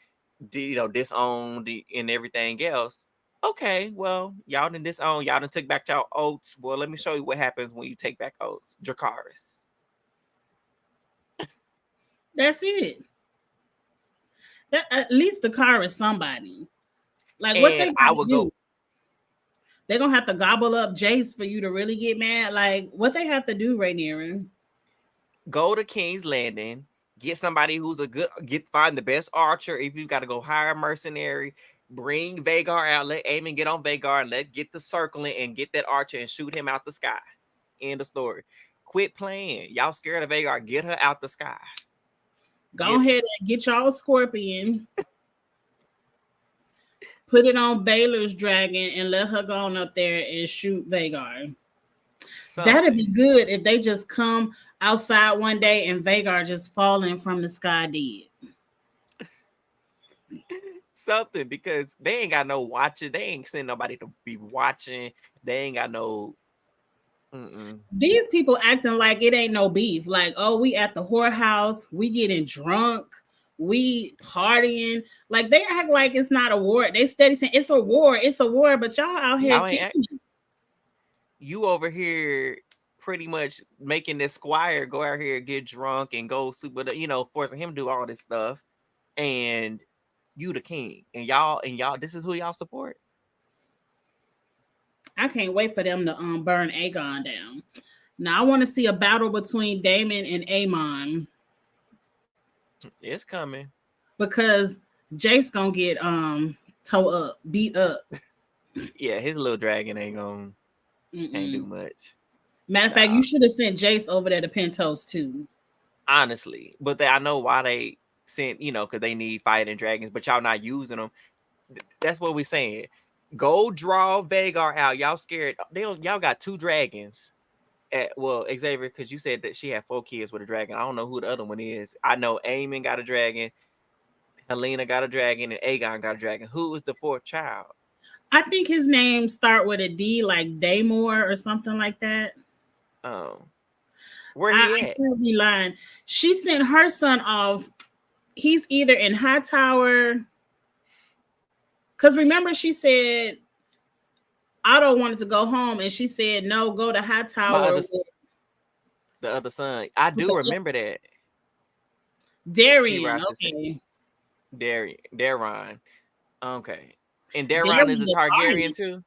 disowned and everything else. Okay, well, y'all done disown, y'all done took back y'all oaths. Well, let me show you what happens when you take back oaths. Dracarys. That's it. At least the car is somebody. Like what they And I gotta would do. go They're gonna have to gobble up Jace for you to really get mad. Like what they have to do, Rhaenyra. go to King's Landing, get somebody who's find the best archer. If you got to go hire a mercenary, bring Vhagar out, let Aemon get on Vhagar, and get the circling and get that archer and shoot him out the sky. End of story. Quit playing. Y'all scared of Vhagar. Get her out the sky. Go ahead and get y'all a scorpion. Put it on Baylor's dragon and let her go on up there and shoot Vhagar. That'd be good if they just come outside one day and Vhagar just falling from the sky dead. Something, because they ain't got no watching. They ain't sending nobody to be watching. They ain't got no. These people acting like it ain't no beef. Like, oh, we at the whorehouse, we getting drunk, we partying. Like they act like it's not a war. They steady saying it's a war, but y'all out here killing. You over here pretty much making this squire go out here, get drunk, and go sleep with forcing him to do all this stuff, and you the king, and y'all, this is who y'all support. I can't wait for them to burn Aegon down. Now I want to see a battle between Daemon and Aemon. It's coming. Because Jace gonna get toe up, beat up. Yeah, his little dragon ain't gonna can't do much. Matter of fact, you should have sent Jace over there to Pentos too. Honestly, but I know why they sent, because they need fighting dragons, but y'all not using them. That's what we're saying. Go draw Vhagar out. Y'all scared. Y'all got 2 dragons. Xavier, because you said that she had 4 kids with a dragon. I don't know who the other one is. I know Aemon got a dragon, Helena got a dragon, and Aegon got a dragon. Who is the 4th child? I think his name start with a D, like Daymore or something like that. Oh, where he at? I can't be lying. She sent her son off. He's either in Hightower. Because remember, she said Otto wanted to go home, and she said no, go to Hightower. The other son. I do remember that. Darian. Okay. Daron. Okay. And Daron is a Targaryen too?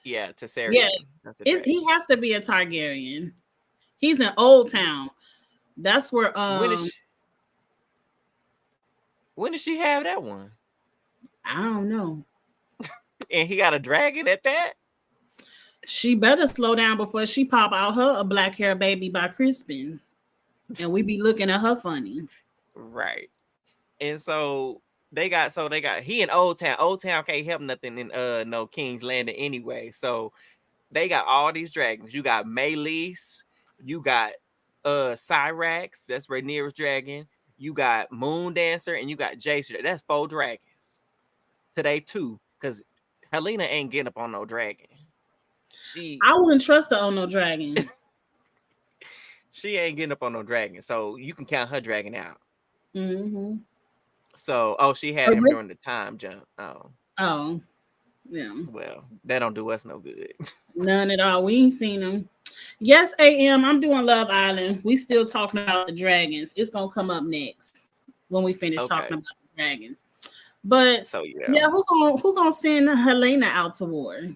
Yeah, Targaryen. Yeah, he has to be a Targaryen. He's in Old Town. That's where when did she have that one? I don't know. And he got a dragon at that? She better slow down before she pop out her a black hair baby by Crispin. And we be looking at her funny. Right. And so they got he in Old Town. Old Town can't help nothing in no King's Landing anyway. So they got all these dragons. You got Meleys, you got Cyrax, that's Rhaenyra's dragon. You got Moon Dancer, and you got Jace. That's 4 dragons. Today 2, because Helena ain't getting up on no dragon. I wouldn't trust her on no dragon. She ain't getting up on no dragon, so you can count her dragon out. Mm-hmm. So, she had him during the time jump. Oh, yeah. Well, that don't do us no good. None at all. We ain't seen them. Yes, AM. I'm doing Love Island. We still talking about the dragons. It's gonna come up next when we finish talking about the dragons. But so yeah, who gonna send Helena out to war?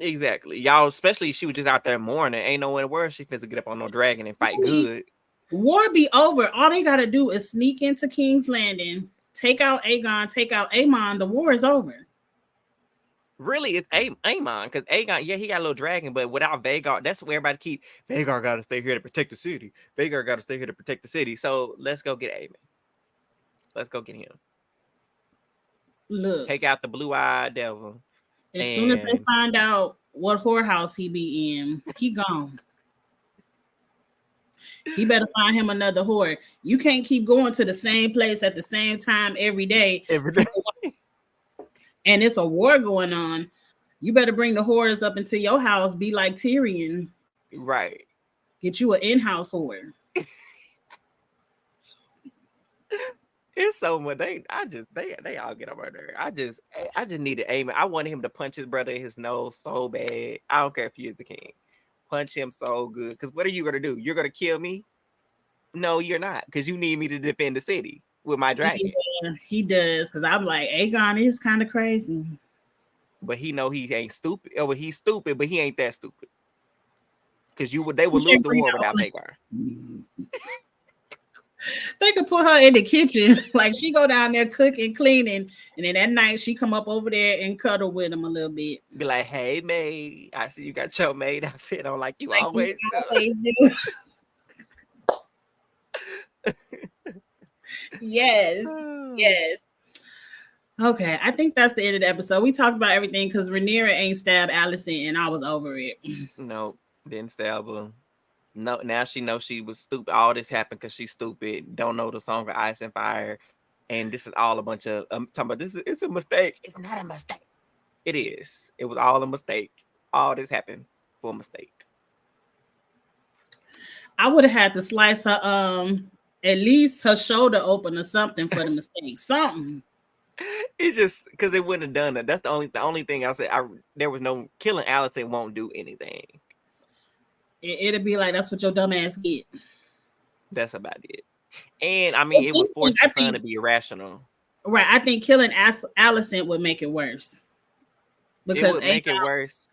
Exactly, y'all. Especially she was just out there mourning. Ain't nowhere where she finna get up on no dragon and fight good. War be over. All they gotta do is sneak into King's Landing, take out Aegon, take out Aemon. The war is over. Really, it's Aemon, because Aegon, yeah, he got a little dragon, but without Vhagar, that's where everybody keep. Vhagar got to stay here to protect the city. Vhagar got to stay here to protect the city. So let's go get Aemon. Let's go get him. Look, take out the blue-eyed devil. As soon as they And find out what whorehouse he be in, he gone. He better find him another whore. You can't keep going to the same place at the same time every day. every day, People, and it's a war going on. You better bring the whores up into your house. Be like Tyrion. right? Get you an in-house whore. It's so much. They all get on my nerve. I just needed aim. I wanted him to punch his brother in his nose so bad. I don't care if he is the king. Punch him so good. Because what are you gonna do? You're gonna kill me? No, you're not. Because you need me to defend the city with my dragon. Yeah, he does. Because I'm like, Aegon is kind of crazy. But he know he ain't stupid. Oh, but he's stupid, but he ain't that stupid. Because they would You lose can't the bring war that without on. Aegon. They could put her in the kitchen. Like she go down there cooking, cleaning, and then at night she come up over there and cuddle with him a little bit. Be like, hey maid, I see you got your maid outfit on like you Like you always do. always do. Yes. Yes. Okay, I think that's the end of the episode. We talked about everything because Rhaenyra ain't stabbed Alicent, and I was over it. No, didn't stab her. No, now she knows she was stupid. All this happened because she's stupid. Don't know the song of Ice and Fire, and this is all a bunch of talking about this. It's a mistake. It's not a mistake. It is. It was all a mistake. All this happened for a mistake. I would have had to slice her at least her shoulder open or something for the mistake. Something. It's just because they wouldn't have done it. That's the only thing I said. There was no killing Alicent won't do anything. It'd be like that's what your dumb ass get. That's about it. And I mean, it would force the son to be irrational. Right. I think killing Alicent would make it worse. Because it would make it worse.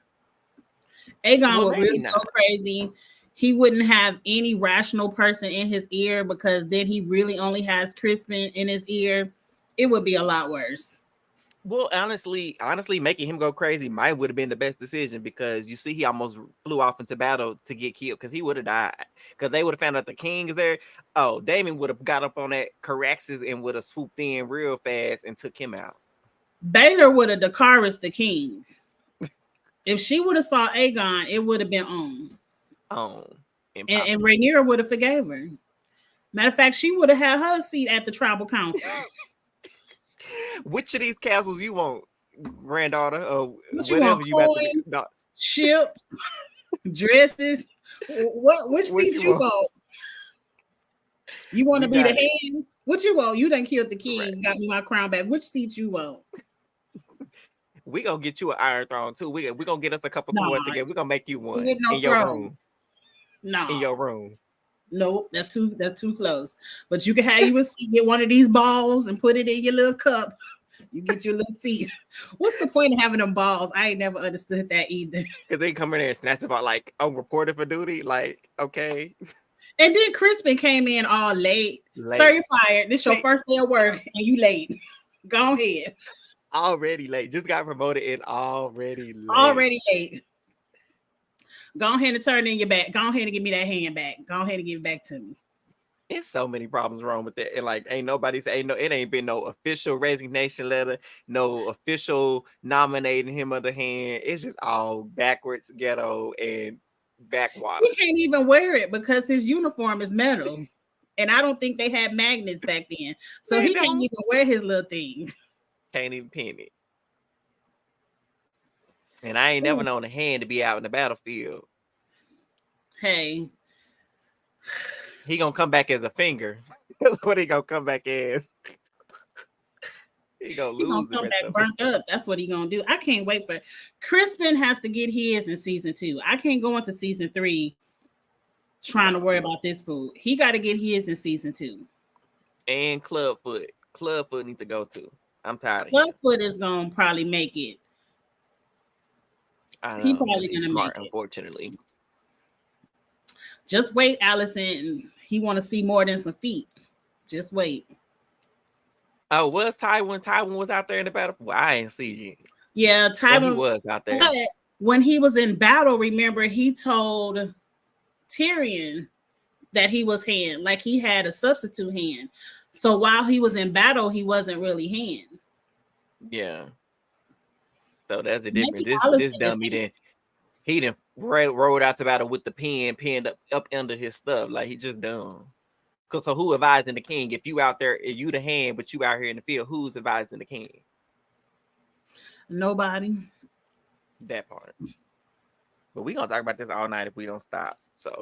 Aegon would really go crazy. He wouldn't have any rational person in his ear because then he really only has Crispin in his ear. It would be a lot worse. Well, honestly, making him go crazy might would have been the best decision because you see, he almost flew off into battle to get killed because he would have died. Because they would have found out the king is there. Oh, Daemon would have got up on that Caraxes and would have swooped in real fast and took him out. Baylor would have Daenerys the king. If she would have saw Aegon, it would have been on. And Rhaenyra would have forgave her. Matter of fact, she would have had her seat at the tribal council. Which of these castles you want, granddaughter? Or what you want? Coins, ships, dresses. Which seat you want? You want to be the hand? What you want? You done killed the king. Right. Got me my crown back. Which seat you want? We gonna get you an Iron Throne too. We gonna get us a couple swords together. We gonna make you one in your room. No, in your room. Nope, that's too close. But you can have you a seat, get one of these balls and put it in your little cup. You get your little seat. What's the point of having them balls? I ain't never understood that either. Because they come in there and snatch about like, oh, reported for duty. Like, okay. And then Crispin came in all late. Sir, you're fired. This is your first day of work and you late. Go ahead. Already late. Just got promoted and already late. Already late. Go ahead and turn in your back. Go ahead and give me that hand back. Go ahead and give it back to me. It's so many problems wrong with that. And like, it ain't been no official resignation letter, no official nominating him of the hand. It's just all backwards, ghetto, and backwater. He can't even wear it because his uniform is metal. And I don't think they had magnets back then. So he can't even wear his little thing. Can't even pin it. And I ain't never known a hand to be out in the battlefield. Hey. He gonna come back as a finger. What he gonna come back as? He gonna lose. Come back burnt up. That's what he gonna do. I can't wait for Crispin has to get his in season 2. I can't go into season 3 trying to worry about this food. He got to get his in season 2. And Clubfoot need to go too. I'm tired. Clubfoot is gonna probably make it. I know, he probably gonna smart, make it. Unfortunately. Just wait, Allison. He want to see more than some feet. Just wait. Oh, was Tywin? Tywin was out there in the battle. Well, I ain't see it. Yeah, Tywin was out there. But when he was in battle, remember he told Tyrion that he was hand, like he had a substitute hand. So while he was in battle, he wasn't really hand. Yeah. So that's the Maybe difference. This Allison is dummy done rolled out to battle with the pen pinned up under his stuff. Like, he just dumb. Cause so who advising the king? If you out there, if you the hand, but you out here in the field, who's advising the king? nobody. That part. But we gonna talk about this all night if we don't stop. So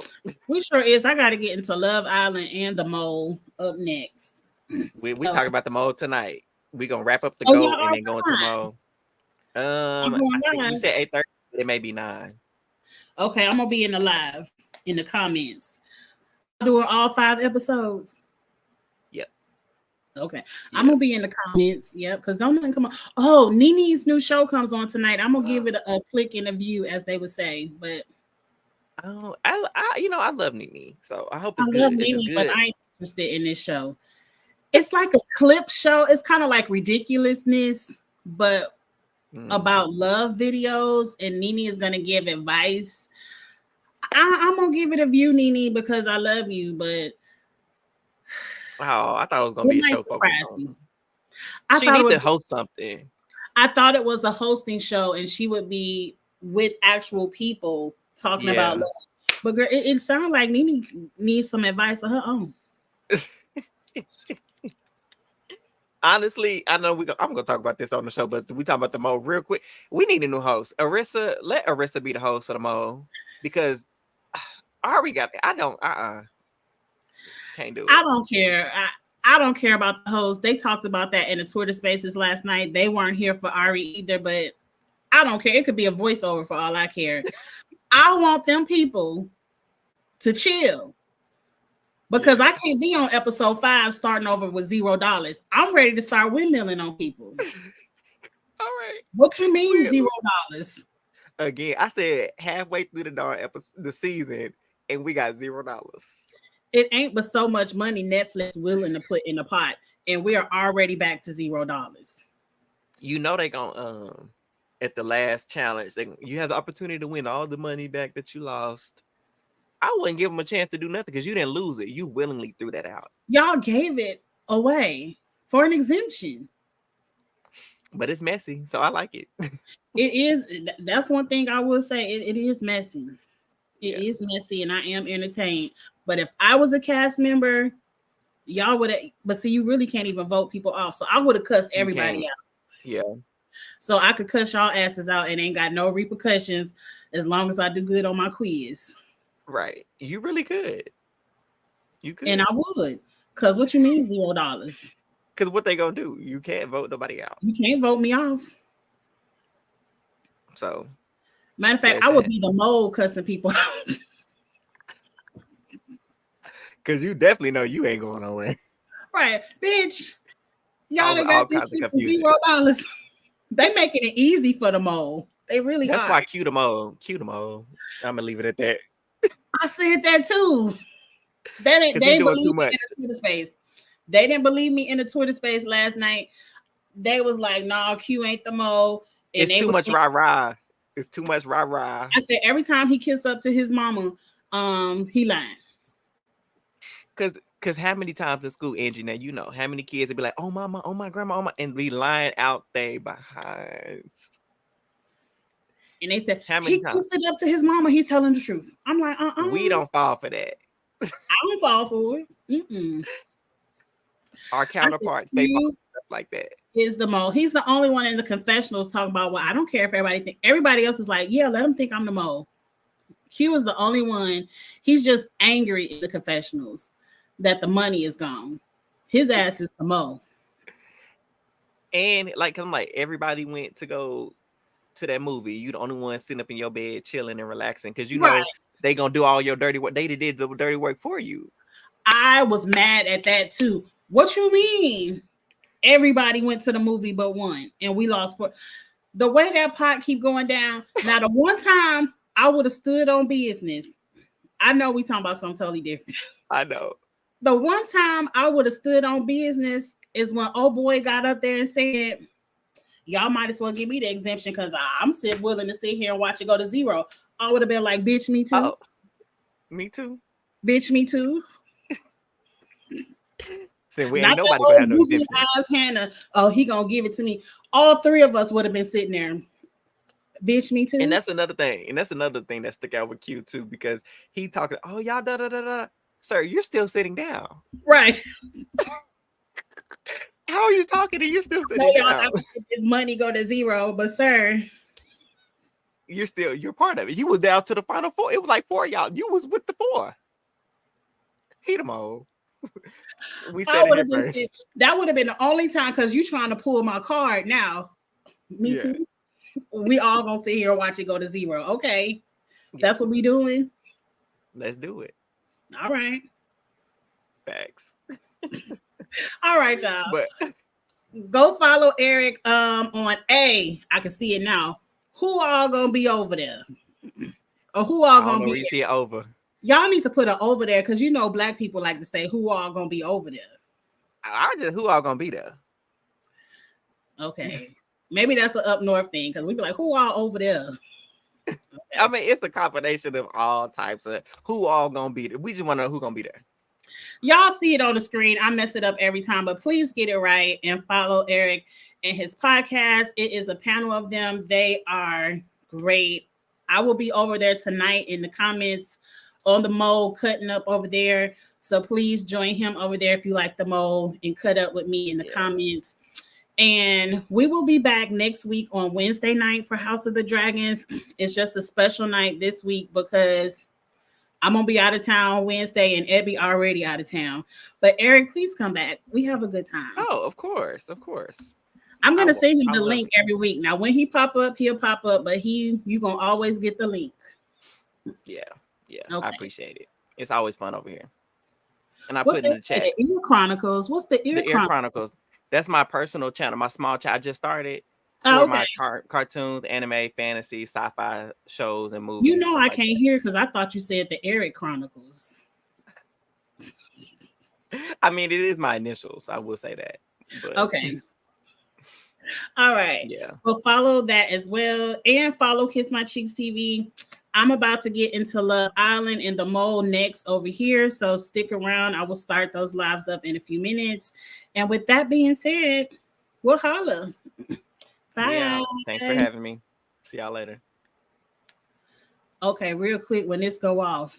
We sure is. I got to get into Love Island and the Mole up next. we So, talk about the mode tonight. We gonna wrap up the oh, y'all GOAT and are then go into fine. mode. I'm I going think you live. said 8:30. It may be 9. Okay, I'm gonna be in the live in the comments. Doing all 5 episodes. Yep. Okay, I'm gonna be in the comments. Yep, because don't nothing come on. Oh, Nene's new show comes on tonight. I'm gonna give it a click and a view, as they would say. But Oh, I love Nene, so I hope I it's love good. If it's Nene, but good, I ain't interested in this show. It's like a clip show. It's kind of like ridiculousness, but about love videos. And Nene is gonna give advice. I'm gonna give it a view, Nene, because I love you. But I thought it was gonna it be a might show focused surprise on me. her. She need to host something. I thought it was a hosting show, and she would be with actual people talking about love. But girl, it sounds like Nene needs some advice of her own. Honestly, I know I'm gonna talk about this on the show, but we talk about the mode real quick. We need a new host. Let Arissa be the host for the mode, because Ari got it. I don't can't do it. I don't care. I don't care about the host. They talked about that in the Twitter Spaces last night. They weren't here for Ari either, but I don't care. It could be a voiceover for all I care. I want them people to chill. Because I can't be on episode 5 starting over with $0. I'm ready to start windmilling on people. All right. What you mean $0? Again, I said halfway through the darn episode, the season, and we got $0. It ain't but so much money Netflix willing to put in the pot, and we are already back to $0. You know they gonna at the last challenge, you have the opportunity to win all the money back that you lost. I wouldn't give them a chance to do nothing because you didn't lose it. You willingly threw that out. Y'all gave it away for an exemption. But it's messy, so I like it. It is. That's one thing I will say. It is messy. It is messy, and I am entertained. But if I was a cast member, y'all would have. But see, you really can't even vote people off. So I would have cussed everybody out. Yeah. So I could cuss y'all asses out and ain't got no repercussions as long as I do good on my quiz. Right. You really could. You could. And I would. Because what you mean $0? Because what they gonna do? You can't vote nobody out. You can't vote me off. So matter of fact, I would be the mole cussing people out. Because you definitely know you ain't going nowhere. Right. Bitch. Y'all done got this shit for $0. They making it easy for the mole. They really That's are. why cue the mole. Cue the mole. I'm gonna leave it at that. I said that too. They didn't believe me in the Twitter space. They didn't believe me in the Twitter space last night. They was like, "No, Q ain't the mole." And it's too much rah-rah. It's too much rah-rah. I said every time he kissed up to his mama, he lying. Because how many times in school, Angie, now you know how many kids would be like, "Oh mama, oh my grandma, oh my," and be lying out there behind. And they said, he kissed it up to his mama. He's telling the truth. I'm like, We don't fall for that. I don't fall for it. Mm-mm. Our counterparts, they fall for stuff like that. Is the mole. He's the only one in the confessionals talking about, well, I don't care if everybody think. Everybody else is like, yeah, let them think I'm the mole. Q is the only one. He's just angry in the confessionals that the money is gone. His ass is the mole. And like, I'm like, everybody went to go to that movie. You the only one sitting up in your bed chilling and relaxing because you know they gonna do all your dirty work. They did the dirty work for you. I was mad at that too. What you mean? Everybody went to the movie but one, and we lost. For the way that pot keep going down. Now, the one time I would have stood on business. I know we talking about something totally different. I know. The one time I would have stood on business is when old boy got up there and said, y'all might as well give me the exemption because I'm still willing to sit here and watch it go to $0. I would have been like, bitch, me too. Oh, me too. Bitch, me too. See, we ain't nobody gonna have no exemption. Hannah, oh, he gonna give it to me. All three of us would have been sitting there. Bitch, me too. And that's another thing. And that's another thing that stuck out with Q too, because he talking, oh, y'all, da da da da. Sir, you're still sitting down. Right. How are you talking and you're still No, sitting y'all down? not gonna let this money go to zero, but sir, You're part of it. You was down to the final four. It was like 4 of y'all. You was with the 4. He them all. We said it here first. that would have been the only time, because you trying to pull my card now. Me too. We all gonna sit here and watch it go to zero. Okay. That's what we doing. Let's do it. All right. Facts. All right, y'all. But go follow Eric on I can see it now. Who all gonna be over there? Or who all gonna be? You see it over. Y'all need to put it over there, because you know Black people like to say who all gonna be over there. Who all gonna be there? Okay. Maybe that's an up north thing, because we be like, who all over there? Okay. I mean, it's a combination of all types of who all gonna be there. We just want to know who gonna be there. Y'all see it on the screen. I mess it up every time, but please get it right and follow Eric and his podcast. It is a panel of them. They are great. I will be over there tonight in the comments on the mole cutting up over there. So please join him over there if you like the mole and cut up with me in the comments. And we will be back next week on Wednesday night for House of the Dragons. It's just a special night this week because I'm going to be out of town Wednesday and Ebby already out of town. But Eric, please come back. We have a good time. Oh, of course. Of course. I'm going to send him the link every week. Now, when he pop up, he'll pop up, but you going to always get the link. Yeah. Yeah. Okay. I appreciate it. It's always fun over here. And I What's put in the chat. The E.A.R Chronicles. What's the E.A.R Chronicles? That's my personal channel, my small channel. I just started for my cartoons, anime, fantasy, sci-fi shows, and movies. You know I can't hear because I thought you said the Eric Chronicles. I mean, it is my initials. I will say that. But... Okay. All right. Yeah. Well, follow that as well. And follow Kiss My Cheeks TV. I'm about to get into Love Island and the Mole next over here. So stick around. I will start those lives up in a few minutes. And with that being said, we'll holla. Bye. Yeah. Thanks for having me. See y'all later. Okay, real quick when this go off.